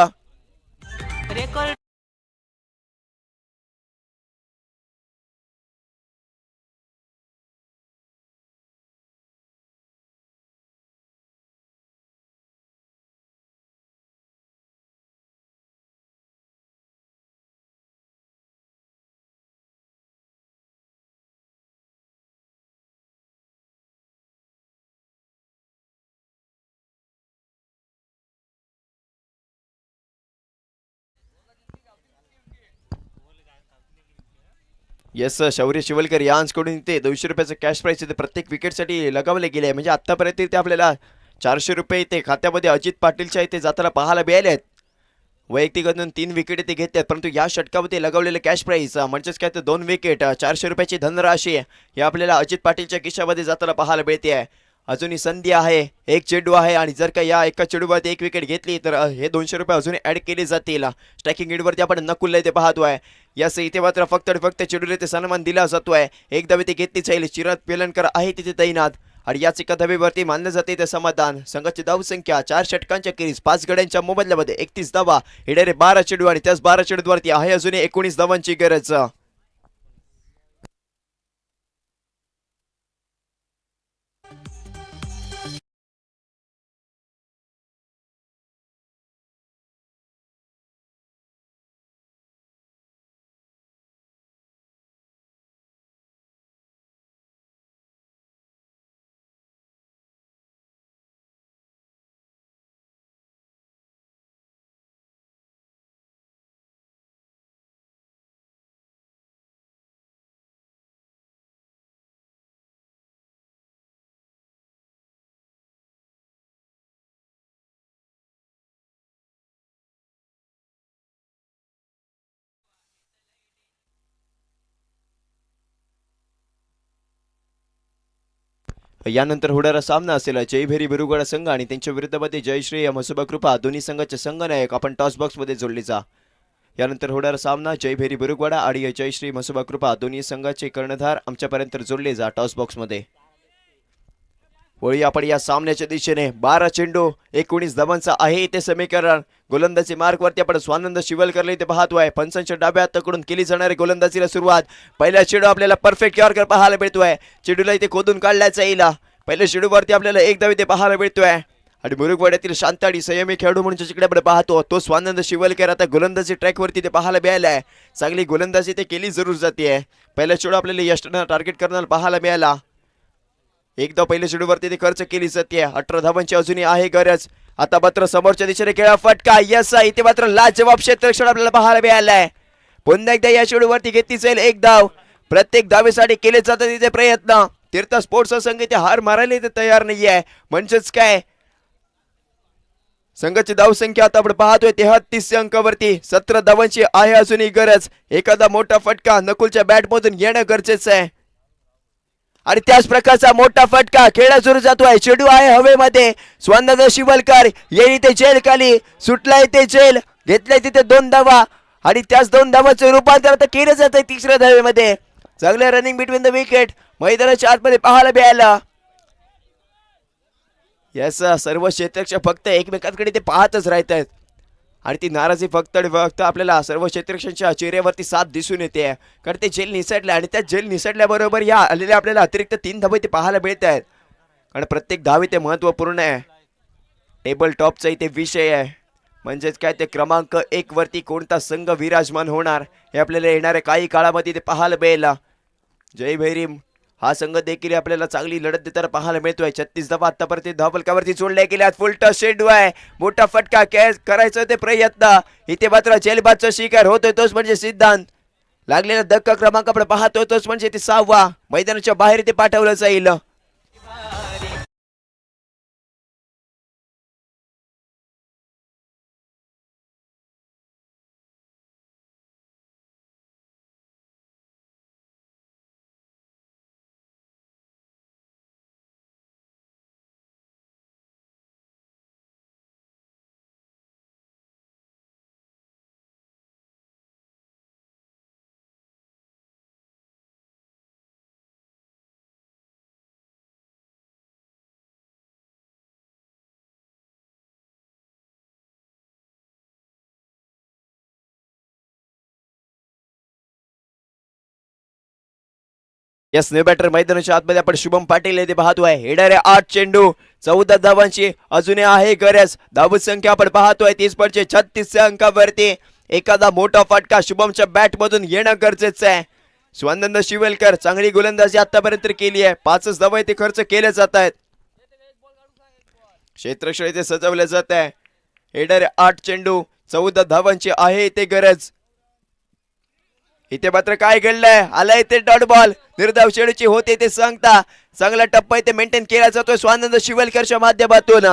Speaker 2: येस, शौर्य शिवलकर यांच्याकडून इथे 200 रुपयाचं कॅश प्राइस इथे प्रत्येक विकेटसाठी लगावले गेले आहे. म्हणजे आतापर्यंत इथे आपल्याला 400 रुपये इथे खात्यामध्ये अजित पाटीलच्या इथे जाताना पाहायला मिळाले आहेत. वैयक्तिक 3 विकेट इथे घेतल्यात, परंतु या षटकामध्ये लगावलेले कॅश प्राइस म्हणजेच काय तर 2 विकेट 400 रुपयाची धनराशी हे आपल्याला अजित पाटीलच्या खिशामध्ये जाताना पाहायला मिळते आहे. अजूनही संधी आहे, एक चेंडू आहे आणि जर का या एका चेंडूवरती एक विकेट घेतली तर हे 200 रुपये अजून ऍड केले जातील. स्ट्रायकिंग एंडवरती आपण नकुलला इथे पाहतोय. यास इथे मात्र फक्त आणि फक्त चेंडूला इथे सन्मान दिला जातोय. एक धाव इथे घेतली जाईल. चिराग पेलनकर आहे तिथे तैनात आणि याच एका धावेवरती मानलं जाते ते समाधान. संघाची धावसंख्या 4 षटकांच्या खेरीज 5 गड्यांच्या मोबदल्यामध्ये 31 धावा. येणारे 12 चेंडू आणि त्याच 12 चेंडूवरती आहे अजूनही 19 धावांची गरज. यानंतर होणारा सामना असेल जयभेरी बिरुगडा संघ आणि त्यांच्या विरुद्धमध्ये जयश्री म्हसोबा कृपा. दोन्ही संघाचे संघनायक आपण टॉस बॉक्स मध्ये जोडले जा. यानंतर होणारा सामना जयभेरी बिरुगवाडा आणि जयश्री म्हसोबा कृपा दोन्ही संघाचे कर्णधार आमच्यापर्यंत जोडले जा टॉस बॉक्स मध्ये. वळी आपण या सामन्याच्या दिशेने 12 चेंडू 19 धावांचा आहे इथे समीकरण. गोलंदाजी मार्क वरती आपण स्वानंद शिवलकरला इथे पाहतोय. पंचांच्या डाव्या हाताकडून केली जाणारी गोलंदाजीला सुरुवात. पहिला चेंडू आपल्याला परफेक्ट यॉर्कर पाहायला मिळतोय. चेंडूला इथे खोदून काढल्याचा येईल. पहिल्या चेंडूवरती आपल्याला एक धाव इथे पाहायला मिळतोय आणि मुरुगवाड्यातील शांत आणि संयमी खेळाडू म्हणून जिकडे आपण पाहतो तो स्वानंद शिवलकर आता गोलंदाजी ट्रॅक वरती ते पाहायला मिळालाय. चांगली गोलंदाजी ते केली जरूर जाते. पहिला चेंडू आपल्याला यष्टनं टार्गेट करण्याला पाहायला मिळाला. एकदा पहिल्या चेंडूवरती ते खर्च केली जाते. 18 धावांची अजूनही आहे गरज. आता मात्र समोरच्या दिशेने खेळा फटका. यस इथे मात्र लाजवाब क्षेत्ररक्षण आपल्याला पाहायला मिळालाय. पुन्हा एकदा या चेंडूवरती घेतली जाईल एक धाव. प्रत्येक धावेसाठी केले जातात तिथे प्रयत्न. तीर्थ स्पोर्ट्स संघ इथे हार मारायला इथे तयार नाहीये. म्हणजेच काय संघाची धावसंख्या आता आपण पाहतोय 33 अंकावरती 17 धावांची आहे अजूनही गरज. एखादा मोठा फटका नकुलच्या बॅट मधून येणं गरजेचं आहे आणि त्याच प्रकारचा मोठा फटका खेळला सुरू जातोय. चेंडू आहे हवेमध्ये. स्वानंद शिवलकर येईल ते जेल खाली. सुटलाय ते जेल. घेतलाय तिथे 2 धावा आणि त्याच 2 धावांचे रूपांतर आता केलं जात आहे तिसऱ्या धावेमध्ये. चांगलं रनिंग बिटवीन द विकेट मैदानाच्या आतमध्ये पाहायला मिळालं. यस सर्व क्षेत्ररक्षक फक्त एकमेकांकडे ते पाहतच राहत आहेत आणि ती नाराजी फक्त आणि फक्त आपल्याला सर्व क्षेत्ररक्षकांच्या चेहऱ्यावरती साथ दिसून येते. कारण ते जेल निसटले आणि त्या जेल निसटल्याबरोबर या आलेल्या आपल्याला अतिरिक्त 3 धावे ते पाहायला मिळत आहेत. कारण प्रत्येक धावे ते महत्त्वपूर्ण आहे. टेबल टॉपचा इथे विषय आहे. म्हणजेच काय ते क्रमांक 1 वरती कोणता संघ विराजमान होणार हे आपल्याला येणाऱ्या काही काळामध्ये ते पाहायला मिळेल. जय भैरीम हा संघ देखील आपल्याला चांगली लढत देताना पाहायला मिळतोय. 36 धावा आतापर्यंत धावफलकावरती जोडल्या गेल्या. फुल टच चेंडू आहे. मोठा फटका कॅच करायचं ते प्रयत्न. इथे मात्र जेलबादचा शिकार होतोय तोच म्हणजे सिद्धांत. लागलेला धक्का क्रमांक आपण पाहतोय तोच म्हणजे ते 6वा. मैदानाच्या बाहेर ते पाठवलं जाईल. यस न्यू बॅटर मैदानाच्या आतमध्ये आपण शुभम पाटील येथे पाहतोय. येणारे 8 चेंडू 14 धावांची अजूनही आहे गरज. धाव संख्या आपण पाहतोय 30.36 अंकावरती. एखादा मोठा फटका शुभमच्या बॅट मधून येणं गरजेचं आहे. स्वानंद शिवलकर चांगली गोलंदाजी आतापर्यंत केली आहे. 5 धावा ते खर्च केले जात आहेत. क्षेत्ररक्षण इथे सजवले जात आहे. येणारे 8 चेंडू 14 धावांची आहे इथे गरज. इथे मात्र काय घडलंय आलाय ते डॉट बॉल. निर्धाव चेंडूची होते ते सांगता चांगला टप्पा इथे मेंटेन केला जातोय स्वानंद शिवलकरच्या माध्यमातून.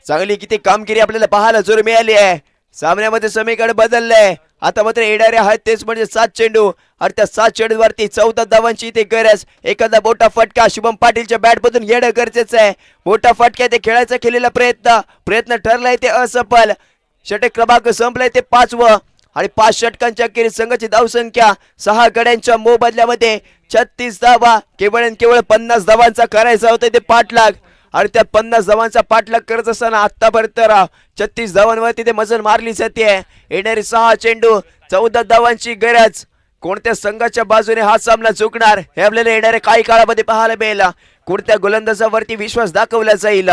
Speaker 2: चांगली किती कामगिरी आपल्याला पाहायला जरूर मिळाली आहे. सामन्यामध्ये समीकरण बदललंय. आता मात्र येणारे आहेत तेच म्हणजे 7 चेंडू आणि त्या 7 चेंडूवरती 14 धावांची इथे गरज. एखादा मोठा फटका शुभम पाटीलच्या बॅट मधून येणं गरजेचं आहे. मोठा फटका ते खेळायचा केलेला प्रयत्न ठरलाय ते असफल. षटक क्रमांक संपलाय ते 5वं आणि 5 षटकांच्या अखेरीस संघाची धावसंख्या 6 गड्यांच्या मोबदल्यामध्ये 36 धावा. केवळ आणि केवळ 50 धावांचा करायचा होता ते पाठलाग आणि त्या 50 धावांचा पाठलाग करत असताना आतापर्यंत 36 धावांवरती ते मजल मारली जाते. येणारे 6 चेंडू 14 धावांची गरज. कोणत्या संघाच्या बाजूने हा सामना झुकणार हे आपल्याला येणाऱ्या काही काळामध्ये पाहायला मिळेल. कोणत्या गोलंदाजावरती विश्वास दाखवला जाईल.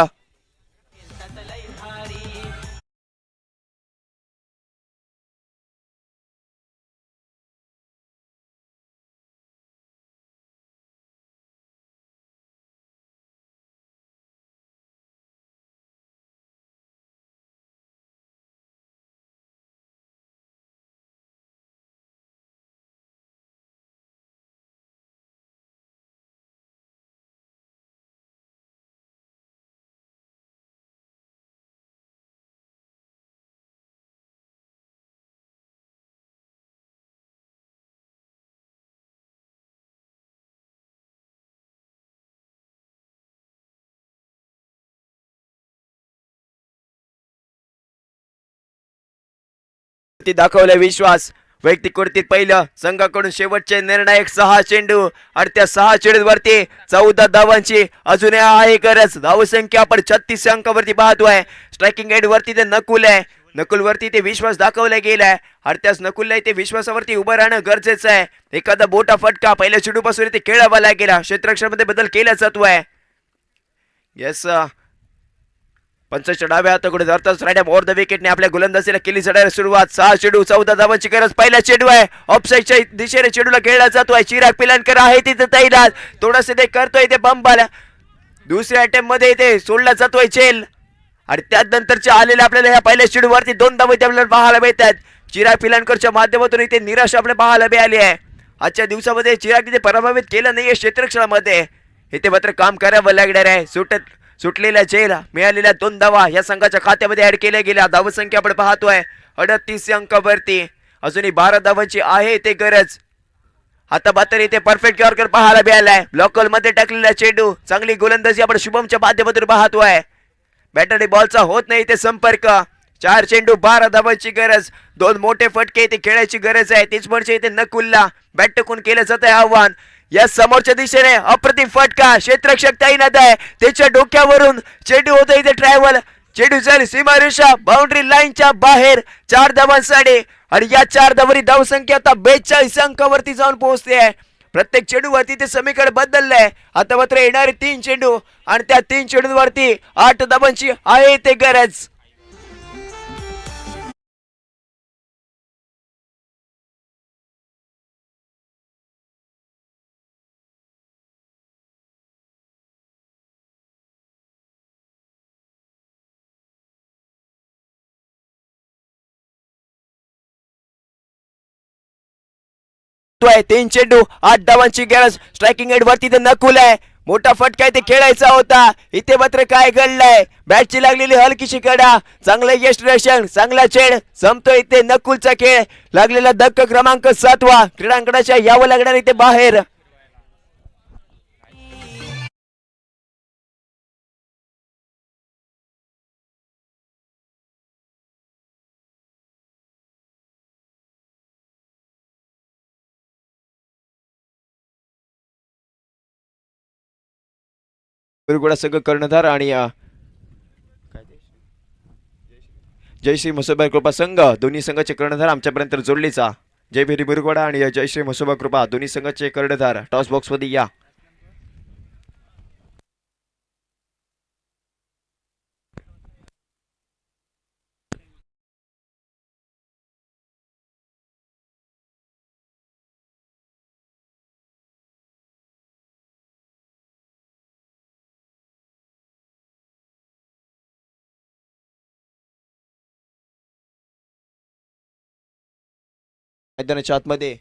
Speaker 2: दाखवला विश्वास. वैयक्तिक कृतीत पहिलं संघाकडून शेवटचे निर्णायक 6 चेंडू आणि त्या 6 चेंडूवरती 14 धावांची अजूनही आहे गरज. धावसंख्या आपण 36 अंकावरती पाहतोय. स्ट्रायकिंग एंड वरती ते नकुल आहे. नकुल वरती ते विश्वास दाखवला गेलाय आणि त्याच नकुलला ते विश्वासावरती उभं राहणं गरजेचं आहे. एखादा मोठा फटका पहिल्या चेंडूपासून ते खेळावा लागेल. क्षेत्ररक्षणामध्ये बदल केला जातोय. येस, पंचाच्या डाव्या हाताकडे धरताच रायडम ओव्हर द विकेटने आपल्या गोलंदाजीला केली चढायला सुरुवात. 6 चेंडू 14 धावांची गरज. पहिला चेंडू आहे ऑफसाईडच्या दिशेने चेंडूला खेळला जातोय. चिराग पिलानकर आहे तिथे तैनात. थोडंसं ते करतोय ते बंबाल. दुसऱ्या अटेम्प्ट मध्ये ते सोडला जातोय चेल आणि त्यानंतरच्या आलेल्या आपल्याला ह्या पहिल्या चेंडूवरती 2 धावा आपल्याला पाहायला मिळतात. चिराग पिलानकरच्या माध्यमातून इथे निराशा आपल्याला पाहायला मिळाली आहे. आजच्या दिवसामध्ये चिराग तिथे प्रभावित केलं नाहीये क्षेत्ररक्षणामध्ये. इथे मात्र काम करावं लागणार आहे. सुटलेल्या जेल मिळालेल्या 2 धावा या संघाच्या खात्यामध्ये ऍड केल्या गेल्या. धावसंख्या आपण पाहतोय 38 अंकावरती. अजूनही 12 धावांची आहे ते गरज. आता मात्र इथे परफेक्ट यॉर्कर पाहायला मिळालाय. ब्लॉकल मध्ये टाकलेला चेंडू. चांगली गोलंदाजी आपण शुभमच्या माध्यमातून पाहतोय. बॅटरी बॉलचा होत नाही इथे संपर्क. 4 चेंडू 12 धावांची गरज. 2 मोठे फटके इथे खेळायची गरज आहे. तीच म्हणजे इथे नकुलला बॅट टाकून केलं जात आहे आव्हान. या समोरच्या दिशेने अप्रतिम फटका. क्षेत्ररक्षक तैनात आहे. त्याच्या डोक्यावरून चेंडू होता इथे ट्रॅव्हल. चेंडू झाली सीमारेषा बाउंड्री लाईनच्या बाहेर. 4 धावांसाठी आणि या 4 धावांची धावसंख्या आता 42 अंकावरती जाऊन पोहोचते आहे. प्रत्येक चेंडूवरती ते समीकरण बदललंय. आता मात्र येणारे 3 चेंडू आणि त्या 3 चेंडूवरती 8 धावांची आहे ते गरज. आहे 3 चेंडू 8 धावांची गरज. स्ट्रायकिंग एंड वरती ते नकुल आहे. मोठा फटका इथे खेळायचा होता. इथे मात्र काय घडलंय. बॅटची लागलेली हलकीशी कडा. चांगलं यष्टिरक्षण. चांगला चेंड. संपतोय इथे नकुलचा खेळ. लागलेला धक्का क्रमांक 7वा. क्रीडांगणाच्या यावं लागणार इथे बाहेर. गुरुगुडा संघ कर्णधार आणि जयश्री मसोबा कृपा संघ दोन्ही संघाचे कर्णधार आमच्यापर्यंत जोडलेचा. जय भेरी बुरुगवाडा आणि जयश्री मसोबा कृपा दोन्ही संघाचे कर्णधार टॉस बॉक्स मध्ये या. मैदानाच्या आतमध्ये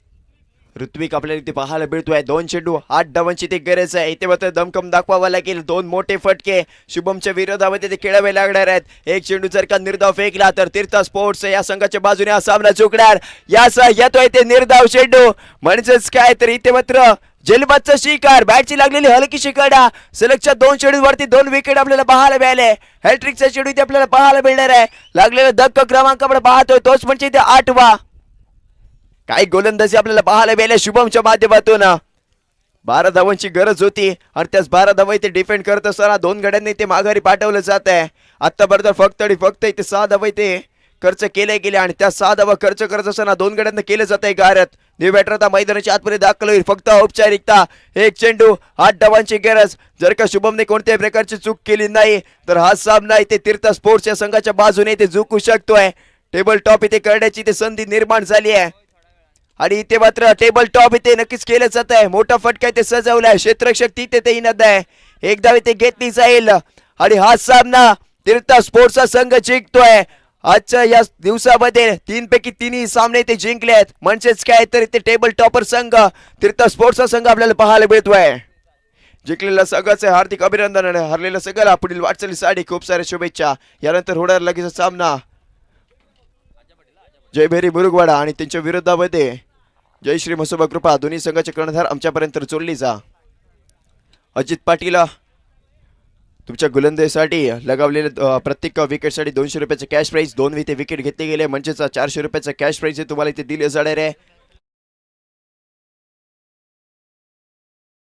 Speaker 2: ऋत्विक आपल्याला इथे पाहायला मिळतोय. 2 चेंडू 8 धावांची ते गरज आहे. इथे मात्र दमकम दाखवावा लागेल. 2 मोठे फटके शुभमच्या विरोधामध्ये ते खेळावे लागणार आहेत. एक चेंडू जर का निर्धाव फेकला तर तीर्थ स्पोर्ट्स या संघाच्या बाजूने हा सामना चुकणार. याचा येतोय ते निर्धाव चेंडू, म्हणजेच काय तर इथे मात्र जलबादचा शिकार. बॅटची लागलेली हलकीशी कडा. सलगच्या 2 चेंडूवरती 2 विकेट आपल्याला पाहायला मिळाले. हॅट्रिकचा चेंडू इथे आपल्याला पाहायला मिळणार आहे. लागलेला धक्का क्रमांक आपण पाहतोय तोच म्हणजे इथे 8वा. काही गोलंदाजी आपल्याला पाहायला मिळाल्या शुभमच्या माध्यमातून. 12 धावांची गरज होती आणि त्याच 12 धावा इथे डिफेंड करत असताना 2 गड्यांनी ते माघारी पाठवलं जात आहे. आतापर्यंत फक्त आणि फक्त इथे 6 धावा इथे खर्च केले गेले आणि त्या 6 धावा खर्च करत असताना 2 गड्यांना केलं जात आहे गारत. न्यू बॅटर आता मैदानाच्या आतमध्ये दाखल होईल. फक्त औपचारिकता. एक चेंडू 8 धावांची गरज. जर का शुभमने कोणत्याही प्रकारची चूक केली नाही तर हा सामना इथे तीर्थ स्पोर्ट्स या संघाच्या बाजूने इथे जिंकू शकतोय. टेबल टॉप इथे करण्याची इथे संधी निर्माण झाली आहे आणि इथे मात्र टेबल टॉप इथे नक्कीच केलं जात आहे. मोठा फटका इथे सजवलाय. क्षेत्ररक्षक तिथे ते इनत आहे. एकदा इथे घेतली जाईल आणि हा सामना तीर्थ स्पोर्ट्सचा संघ जिंकतोय. आजच्या या दिवसामध्ये 3 पैकी 3 सामने ते जिंकले आहेत. म्हणजेच काय तर इथे टेबल टॉपर संघ तीर्थ स्पोर्ट्सचा संघ आपल्याला पाहायला मिळतोय. जिंकलेल्या संघाचे हार्दिक अभिनंदन आणि हरलेल्या संघाला पुढील वाटचालीसाठी खूप साऱ्या शुभेच्छा. यानंतर होणार लगेच सामना जयभैरी मुरुगवाडा आणि त्यांच्या विरोधामध्ये जयश्री मसोबा कृपा. दोन्ही संघाचे कर्णधार आमच्यापर्यंत जोडली जा. अजित पाटील तुमच्या गोलंदाजीसाठी लगावलेले प्रत्येक विकेटसाठी 200 रुपयाचे कॅश प्राइज. 2 इथे विकेट घेतले गेले म्हणजेच 400 रुपयाचं कॅश प्राइज तुम्हाला इथे दिले जाणार आहे.